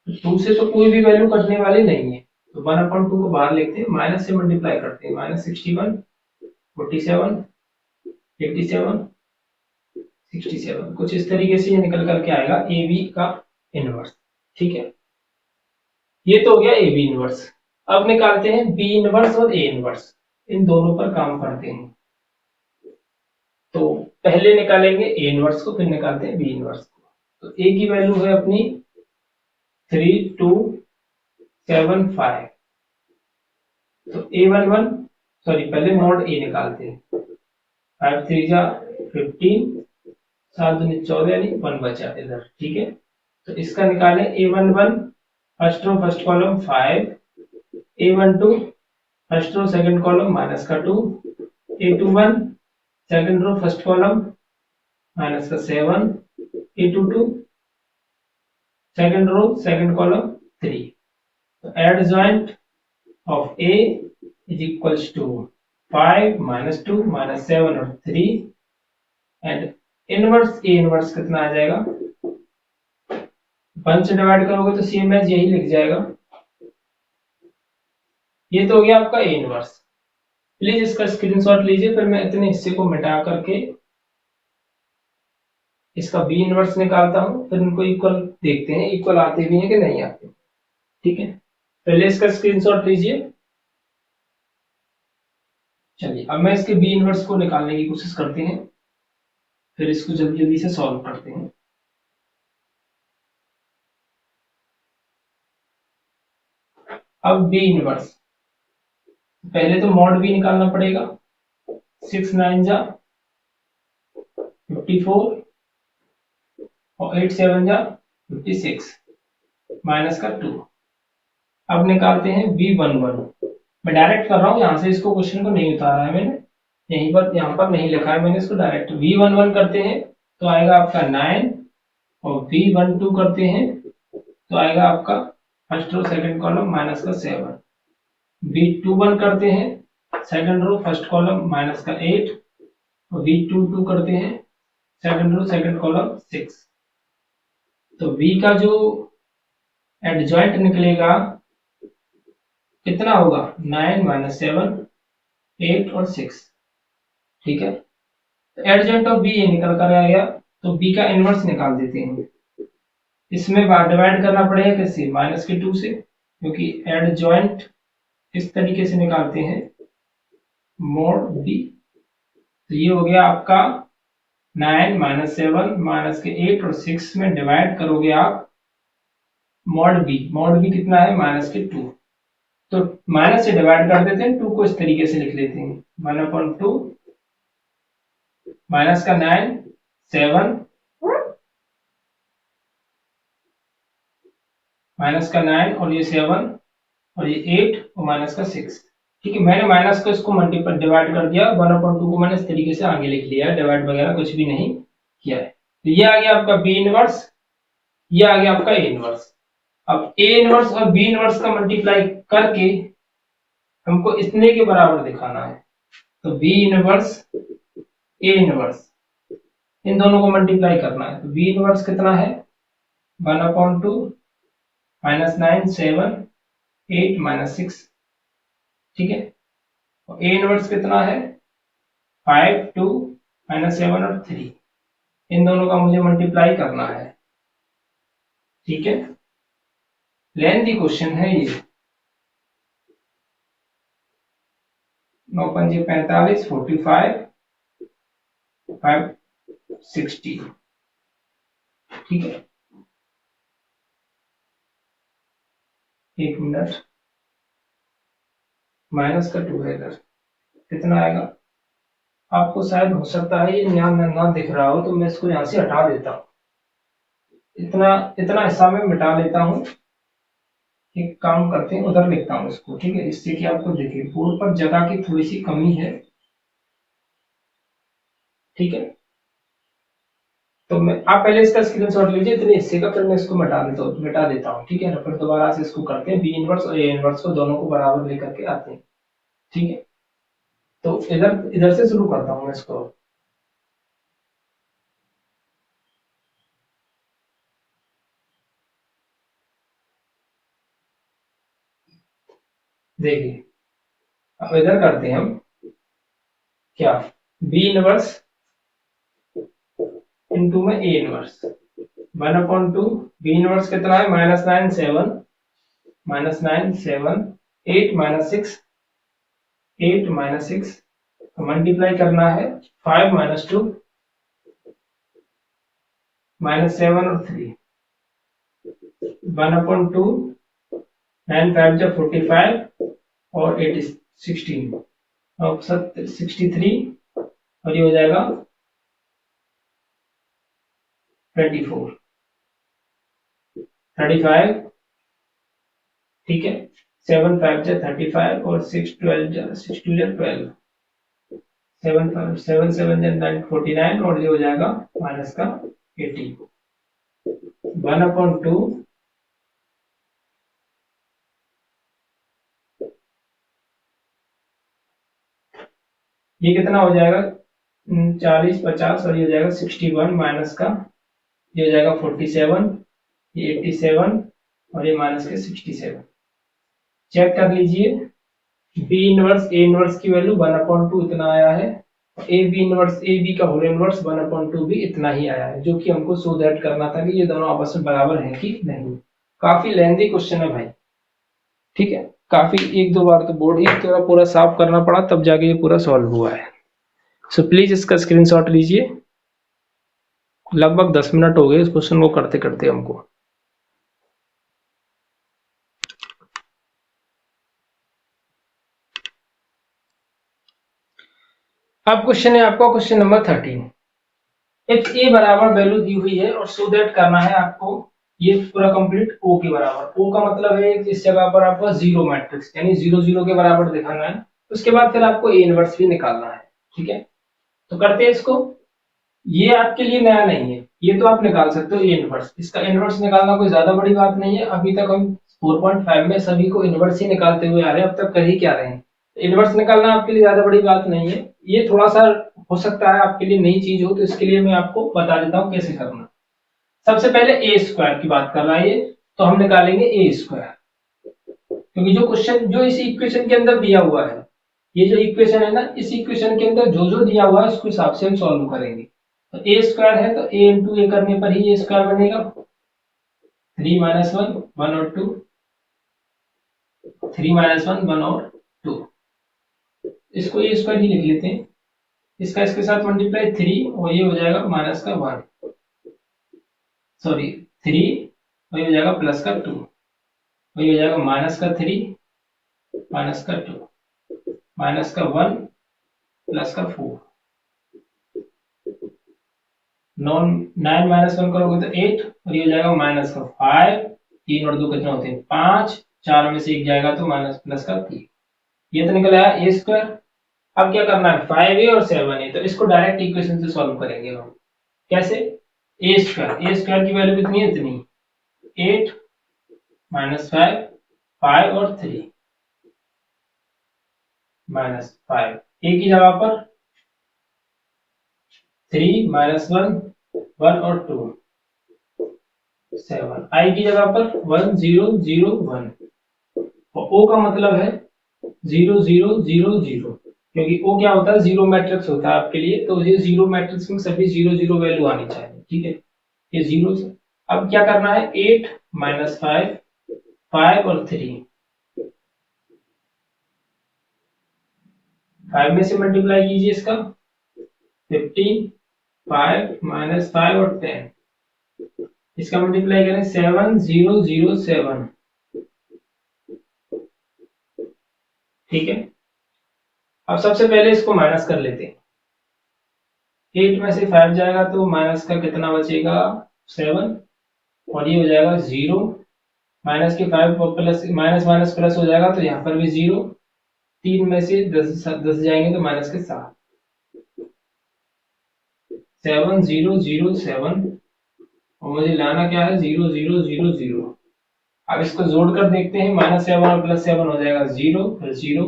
2 से तो कोई भी वैल्यू कटने वाली नहीं है, तो 1/2 को बाहर लिखते हैं, माइनस से मल्टीप्लाई करते हैं, -61, 47, 87, 67, कुछ इस तरीके से ये निकल करके आएगा ए बी का इनवर्स। ठीक है, ये तो हो गया ए बी इनवर्स। अब निकालते हैं बी इनवर्स और ए इनवर्स, इन दोनों पर काम करते हैं। तो पहले निकालेंगे ए इनवर्स को, फिर निकालते हैं बी इनवर्स को। तो ए की वैल्यू है अपनी 3275। तो A11, सॉरी पहले मॉड ए निकालते हैं, 5 3 जा 15, 7 दूनी 14 यानी 1 बचा इधर। ठीक है, तो इसका निकालें A11 first row first column 5, A12 first row second column minus का 2, A21 second row first column minus का 7, A22 second row second column 3। तो adjoint of A is equals to 5 -2 -7 और 3 एंड इनवर्स ए इनवर्स कितना आ जाएगा, 1 से divide करोगे तो same as यही लिख जाएगा। ये तो हो गया आपका ए इनवर्स। प्लीज इसका स्क्रीनशॉट लीजिए, फिर मैं इतने हिस्से को मिटा करके इसका बी इनवर्स निकालता हूं, फिर इनको इक्वल देखते हैं, इक्वल आते भी हैं कि नहीं आते। ठीक है, पहले इसका स्क्रीनशॉट लीजिए। चलिए अब मैं इसके बी इनवर्स को निकालने की कोशिश करते हैं, फिर इसको जल्दी जल्दी से सॉल्व करते हैं। अब बी इनवर्स, पहले तो मॉड बी निकालना पड़ेगा। 6 9 जा 54 और 8 7 जा 56 माइनस का 2। अब निकालते हैं B11। मैं डायरेक्ट कर रहा हूं, यहां से इसको क्वेश्चन को नहीं उतारा है मैंने, यहीं पर यहां पर नहीं लिखा है मैंने इसको, डायरेक्ट B11 करते हैं तो आएगा आपका 9 और B12 करते हैं तो आएगा आपका first row second column minus का 7। B21 करते हैं second row first column minus का 8 और B22 करते हैं सेकंड रो सेकंड कॉलम 6। तो B का जो एडजॉइंट निकलेगा कितना होगा, 9 -7 8 और 6। ठीक है, तो एडजॉइंट ऑफ बी ये निकल कर आ गया, तो बी का इनवर्स निकाल देते हैं। इसमें डिवाइड करना पड़ेगा किससे, -2 से, क्योंकि एडजॉइंट इस तरीके से निकालते हैं मोड बी। तो ये हो गया आपका 9 -7 -8 और 6 में डिवाइड करोगे आप मॉड बी कितना है -2, तो माइनस से डिवाइड कर देते हैं, 2 को इस तरीके से लिख लेते हैं 1/2 माइनस का 9 7 माइनस का 9 और ये 7 और ये 8 और माइनस का 6। ठीक है, मैंने माइनस को इसको मल्टीपल डिवाइड कर दिया, 1/2 को मैंने इस तरीके से आगे लिख लिया है, डिवाइड वगैरह कुछ भी नहीं किया है। तो ये आ गया आपका बी इनवर्स, ये आ गया आपका ए इनवर्स। अब ए इनवर्स और बी इनवर्स का मल्टीप्लाई करके हमको इतने के बराबर दिखाना है, तो बी इनवर्स ए इनवर्स इन दोनों को मल्टीप्लाई करना है। तो बी इनवर्स कितना है, 1/2 -9 7 8 -6। ठीक है, और ए इनवर्स कितना है, 5 2 -7 और 3, इन दोनों का मुझे मल्टीप्लाई करना है। ठीक है, लेंथी क्वेश्चन है ये, 9 पंजे 45 45 5 60। ठीक है, एक मिनट, माइनस का 2 है इधर, कितना आएगा, आपको शायद हो सकता है ये ना दिख रहा हो, तो मैं इसको यहाँ से हटा देता हूँ, इतना इतना हिस्सा में मिटा लेता हूँ। एक काम करते हैं, उधर लिखता हूँ इसको, ठीक है, इससे कि आपको देखिए बोर्ड पर जगह की थोड़ी सी कमी है। ठीक है, तो मैं आप पहले इसका स्क्रीनशॉट लीजिए इतने हिस्से का, फिर मैं इसको मिटा देता हूँ, ठीक है ना। फिर दोबारा से इसको करते हैं, बी इनवर्स और ए इनवर्स को दोनों को बराबर लेकर के आते हैं, ठीक है। तो इधर इधर से शुरू करता हूँ मैं इसको। देखिए अब इधर करते हैं हम क्या, बी इनवर्स इंटू में ए इनवर्स, 1/2। बी इनवर्स कितना है, -9 7, -9 7 8 -6, 8 -6 मल्टीप्लाई करना है 5 -2 -7 और 3, 1/2, 9 5 जा 45 और 8 16 और 63 और ये हो जाएगा 24 35, ठीक है। 7 5 जा 35 और 6 12 जा 6 2 जा 12, 7 5 7 7 जा 9 49 और ये हो जाएगा माइनस का 80, 1/2 ये कितना हो जाएगा 40 50 और ये हो जाएगा 61 माइनस का, ये हो जाएगा 47, ये 87 और ये माइनस के 67। चेक कर लीजिए, बी इनवर्स ए इनवर्स की वैल्यू 1/2 इतना आया है, A B inverse A B का होल इनवर्स 1/2 भी इतना ही आया है, जो कि हमको शो दैट करना था कि ये दोनों आपस में बराबर हैं कि नहीं। काफी लेंथी क्वेश्चन है भाई, ठीक है। काफी एक दो बार तो बोर्ड ही थोड़ा पूरा साफ करना पड़ा तब जाके ये पूरा सॉल्व हुआ है। सो प्लीज इसका स्क्रीनशॉट लीजिए। लगभग 10 मिनट हो गए इस क्वेश्चन को करते करते हमको। अब क्वेश्चन है आपका क्वेश्चन नंबर 13। इफ ए बराबर वैल्यू दी हुई है और सो दैट करना है आपको ये पूरा कंप्लीट ओ के बराबर। ओ का मतलब है इस जगह पर आपको जीरो मैट्रिक्स यानी 0 0 के बराबर दिखाना है। उसके बाद फिर आपको ए इनवर्स भी निकालना है, ठीक है। तो करते हैं इसको। ये आपके लिए नया नहीं है, ये तो आप निकाल सकते हो ए इनवर्स। इसका इनवर्स निकालना कोई ज्यादा बड़ी बात नहीं है। अभी तक हम 4.5 में सभी को इनवर्स ही निकालते हुए आ रहे हैं, अब तक कर ही क्या रहे हैं। इनवर्स निकालना आपके लिए ज्यादा बड़ी बात नहीं है। ये थोड़ा सा हो सकता है आपके लिए नई चीज हो, तो इसके लिए मैं आपको बता देता हूँ कैसे करना। सबसे पहले ए स्क्वायर की बात कर रहा है ये, तो हम निकालेंगे ए स्क्वायर, क्योंकि जो क्वेश्चन जो इस इक्वेशन के अंदर दिया हुआ है, ये जो इक्वेशन है ना, इस इक्वेशन के अंदर जो जो दिया हुआ है उसके हिसाब से हम सॉल्व करेंगे। तो ए स्क्वायर है तो ए इंटू ए करने पर ही ए स्क्वायर बनेगा। 3 - 1 1 और 2, 3 - 1 1 और 2, इसको ए स्क्वायर ही लिख लेते हैं। इसका इसके साथ मल्टीप्लाई 3 और ये हो जाएगा माइनस का 1, सॉरी 3 और ये हो जाएगा प्लस का 2 और ये हो जाएगा माइनस का 3 माइनस का 2 माइनस का 1 प्लस का 4। 9 - 1 करोगे तो 8 और ये हो जाएगा माइनस का 5, 3 और 2 कितना होते हैं 5, 4 में से 1 जाएगा तो माइनस प्लस का 3। ये तो निकल आया ए स्क्वायर। अब क्या करना है 5a और 7a, तो इसको डायरेक्ट इक्वेशन से सॉल्व करेंगे हम। कैसे, ए स्क्वायर की वैल्यू कितनी है इतनी, 8 -5 5 और 3 -5, ए की जगह पर 3 -1 1 और 2 7, आई की जगह पर 1 0 0 1 और ओ का मतलब है 0 0 0 0, क्योंकि ओ क्या होता है जीरो मैट्रिक्स होता है आपके लिए, तो ये जीरो मैट्रिक्स में सभी 0 0 वैल्यू आनी चाहिए, ठीक है। ये जीरो से अब क्या करना है 8 -5 5 और 3, 5 में से मल्टीप्लाई कीजिए इसका 15 5 -5 और 10, इसका मल्टीप्लाई करें 7 0 0 7, ठीक है। अब सबसे पहले इसको माइनस कर लेते हैं। 8 में से 5 जाएगा तो माइनस का कितना बचेगा 7 और ये हो जाएगा 0, माइनस के 5 प्लस माइनस माइनस प्लस हो जाएगा तो यहाँ पर भी 0, 3 में से 10 10 जाएंगे तो माइनस के 7, 7007 और मुझे लाना क्या है 0000। अब इसको जोड़कर देखते हैं, -7 और +7 हो जाएगा 0, फिर 0,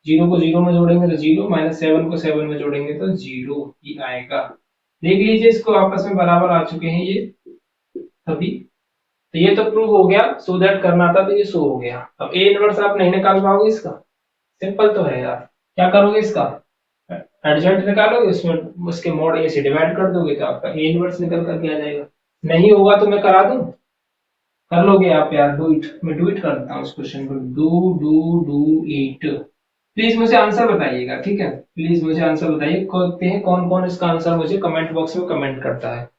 0 को 0 में जोड़ेंगे तो 0, -7 को 7 में जोड़ेंगे तो 0 ही आएगा। देख लीजिए इसको आपस में बराबर आ चुके हैं ये सभी। तो ये तो प्रूव हो गया, सो दैट करना था तो ये शो हो गया। अब ए इनवर्स आप नहीं निकाल पाओगे इसका, सिंपल तो है यार। क्या करोगे इसका एडजेंट निकालोगे, उसमें उसके मॉड ए से डिवाइड कर दोगे तो आपका ए इनवर्स निकल करके आ जाएगा। नहीं होगा तो मैं करा दूं, कर लोगे आप यार, डू इट। मैं डू इट करता हूँ इस क्वेश्चन को, डू इट। प्लीज मुझे आंसर बताइएगा, ठीक है, प्लीज मुझे आंसर बताइए, कहते हैं कौन कौन इसका आंसर मुझे कमेंट बॉक्स में कमेंट करता है।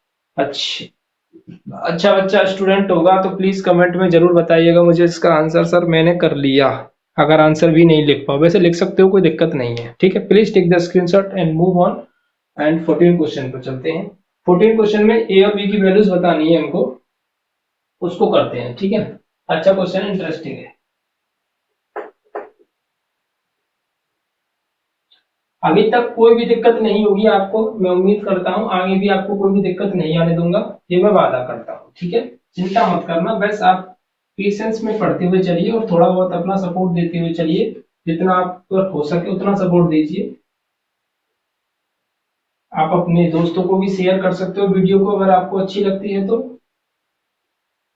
अच्छा बच्चा स्टूडेंट होगा तो प्लीज कमेंट में जरूर बताइएगा मुझे इसका आंसर, सर मैंने कर लिया। अगर आंसर भी नहीं लिख पाओ, वैसे लिख सकते हो, कोई दिक्कत नहीं है, ठीक है। Please take the screenshot and move on. And 14 question पर चलते हैं। 14 क्वेश्चन में ए और बी की वैल्यूज बतानी है हमको, उसको करते हैं, ठीक है। अच्छा क्वेश्चन, इंटरेस्टिंग है। अभी तक कोई भी दिक्कत नहीं होगी आपको, मैं उम्मीद करता हूं आगे भी आपको कोई भी दिक्कत नहीं आने दूंगा, ये मैं वादा करता हूं, ठीक है। चिंता मत करना, बस आप पेशेंस में पढ़ते हुए चलिए और थोड़ा बहुत अपना सपोर्ट देते हुए चलिए, जितना आप हो सके उतना सपोर्ट दीजिए। आप अपने दोस्तों को भी शेयर कर सकते हो वीडियो को, अगर आपको अच्छी लगती है तो।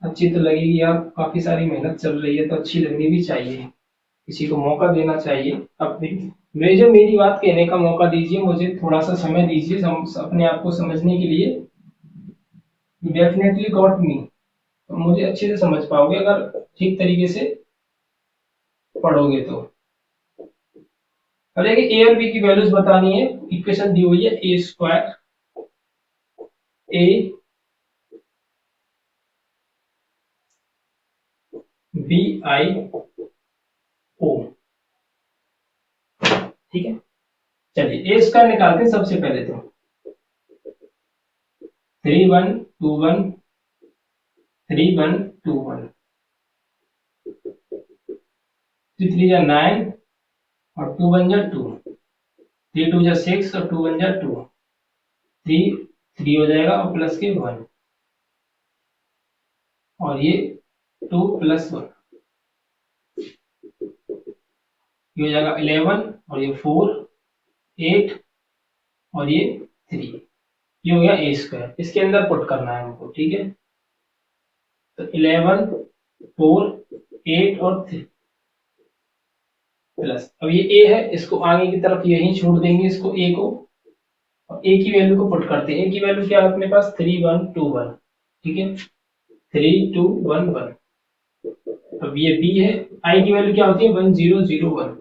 अच्छी तो लगेगी यार, काफी सारी मेहनत चल रही है तो अच्छी लगनी भी चाहिए, किसी को मौका देना चाहिए अपने। मेरी बात कहने का मौका दीजिए, मुझे थोड़ा सा समय दीजिए अपने आप को समझने के लिए। डेफिनेटली गॉट मी, तो मुझे अच्छे से समझ पाओगे अगर ठीक तरीके से पढ़ोगे तो। अब देखिए ए और बी की वैल्यूज बतानी है, इक्वेशन दी हुई है a² ए बी आई ओ, ठीक है। चलिए a² निकालते हैं सबसे पहले तो। 3121 3121 3 3 जा 9 और 2 1 जा 2, 3 2 जा 6 और 2 1 जा 2, 3 3 हो जाएगा और प्लस के 1, और ये 2 + 1, ये हो जाएगा 11 और ये 4 8 और ये 3, ये हो गया a²। इसके अंदर पुट करना है हमको, ठीक है। तो 11 4 8 और 3 प्लस, अब ये a है, इसको आगे की तरफ यहीं छोड़ देंगे इसको a को, और a की वैल्यू को पुट करते हैं। a की वैल्यू क्या है अपने पास 3 1 2 1, ठीक है, 3 2 1 1। अब ये b है, i की वैल्यू क्या होती है 1 0 0 1,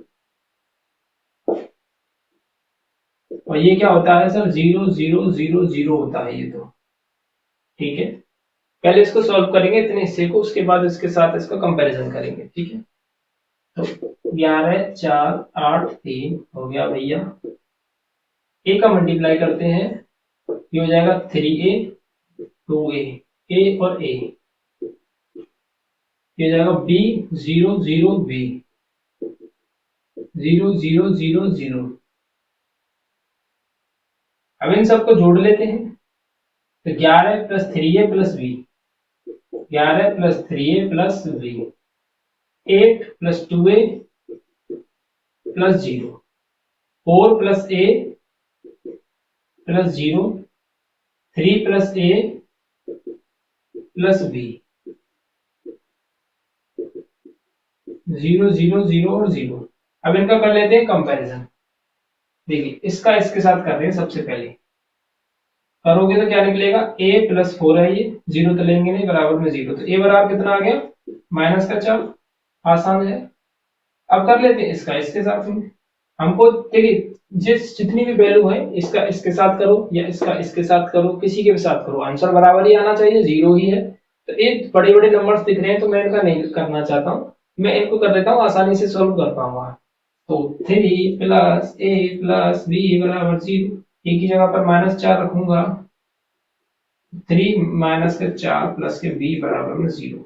और ये क्या होता है सर 0 0 0 0 होता है ये तो, ठीक है। पहले इसको सॉल्व करेंगे इतने हिस्से को, उसके बाद इसके साथ इसका कंपैरिजन करेंगे, ठीक है। तो 11 4 8 3 हो गया भैया, a का मल्टीप्लाई करते हैं, ये हो जाएगा 3a 2a, a और a, ये हो जाएगा b 0 0 b 0 0 0 0। अब इन सबको जोड़ लेते हैं, तो 11 + 3a + b, 11 + 3a + b, 8 + 2a + 0, 4 + a + 0, 3 + a + b, 0 0 0 और 0। अब इनका कर लेते हैं कंपैरिजन। देखिए इसका इसके साथ कर रहे हैं, सबसे पहले करोगे तो क्या निकलेगा, a + 4 है, ये 0 तो लेंगे नहीं, बराबर में 0, तो a बराबर कितना आ गया -4, आसान है। अब कर लेते हैं इसका इसके साथ में, हमको देखिए जितनी भी वैल्यू है, इसका इसके साथ करो या इसका इसके साथ करो, किसी के भी साथ करो, आंसर बराबर ही आना चाहिए, 0 ही है। तो ये बड़े बड़े नंबर्स दिख रहे हैं तो मैं इनका नहीं करना चाहता हूँ, मैं इनको कर देता हूँ, आसानी से सोल्व कर पाऊंगा। तो 3 + a + b = 0, a की जगह पर -4 रखूंगा, 3 - 4 + के b = 0,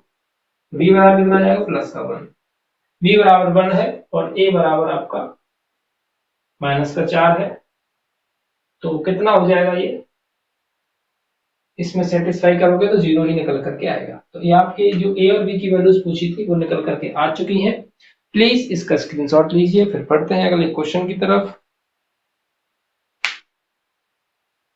b बराबर कितना आ जाएगा +1, b बराबर 1 है और a बराबर आपका -4 है, तो कितना हो जाएगा ये इसमें सेटिस्फाई करोगे तो 0 ही निकल करके आएगा। तो ये आपके जो ए और बी की वैल्यूज पूछी थी वो निकल करके आ चुकी हैं। प्लीज इसका स्क्रीनशॉट लीजिए। फिर पढ़ते हैं अगले क्वेश्चन की तरफ।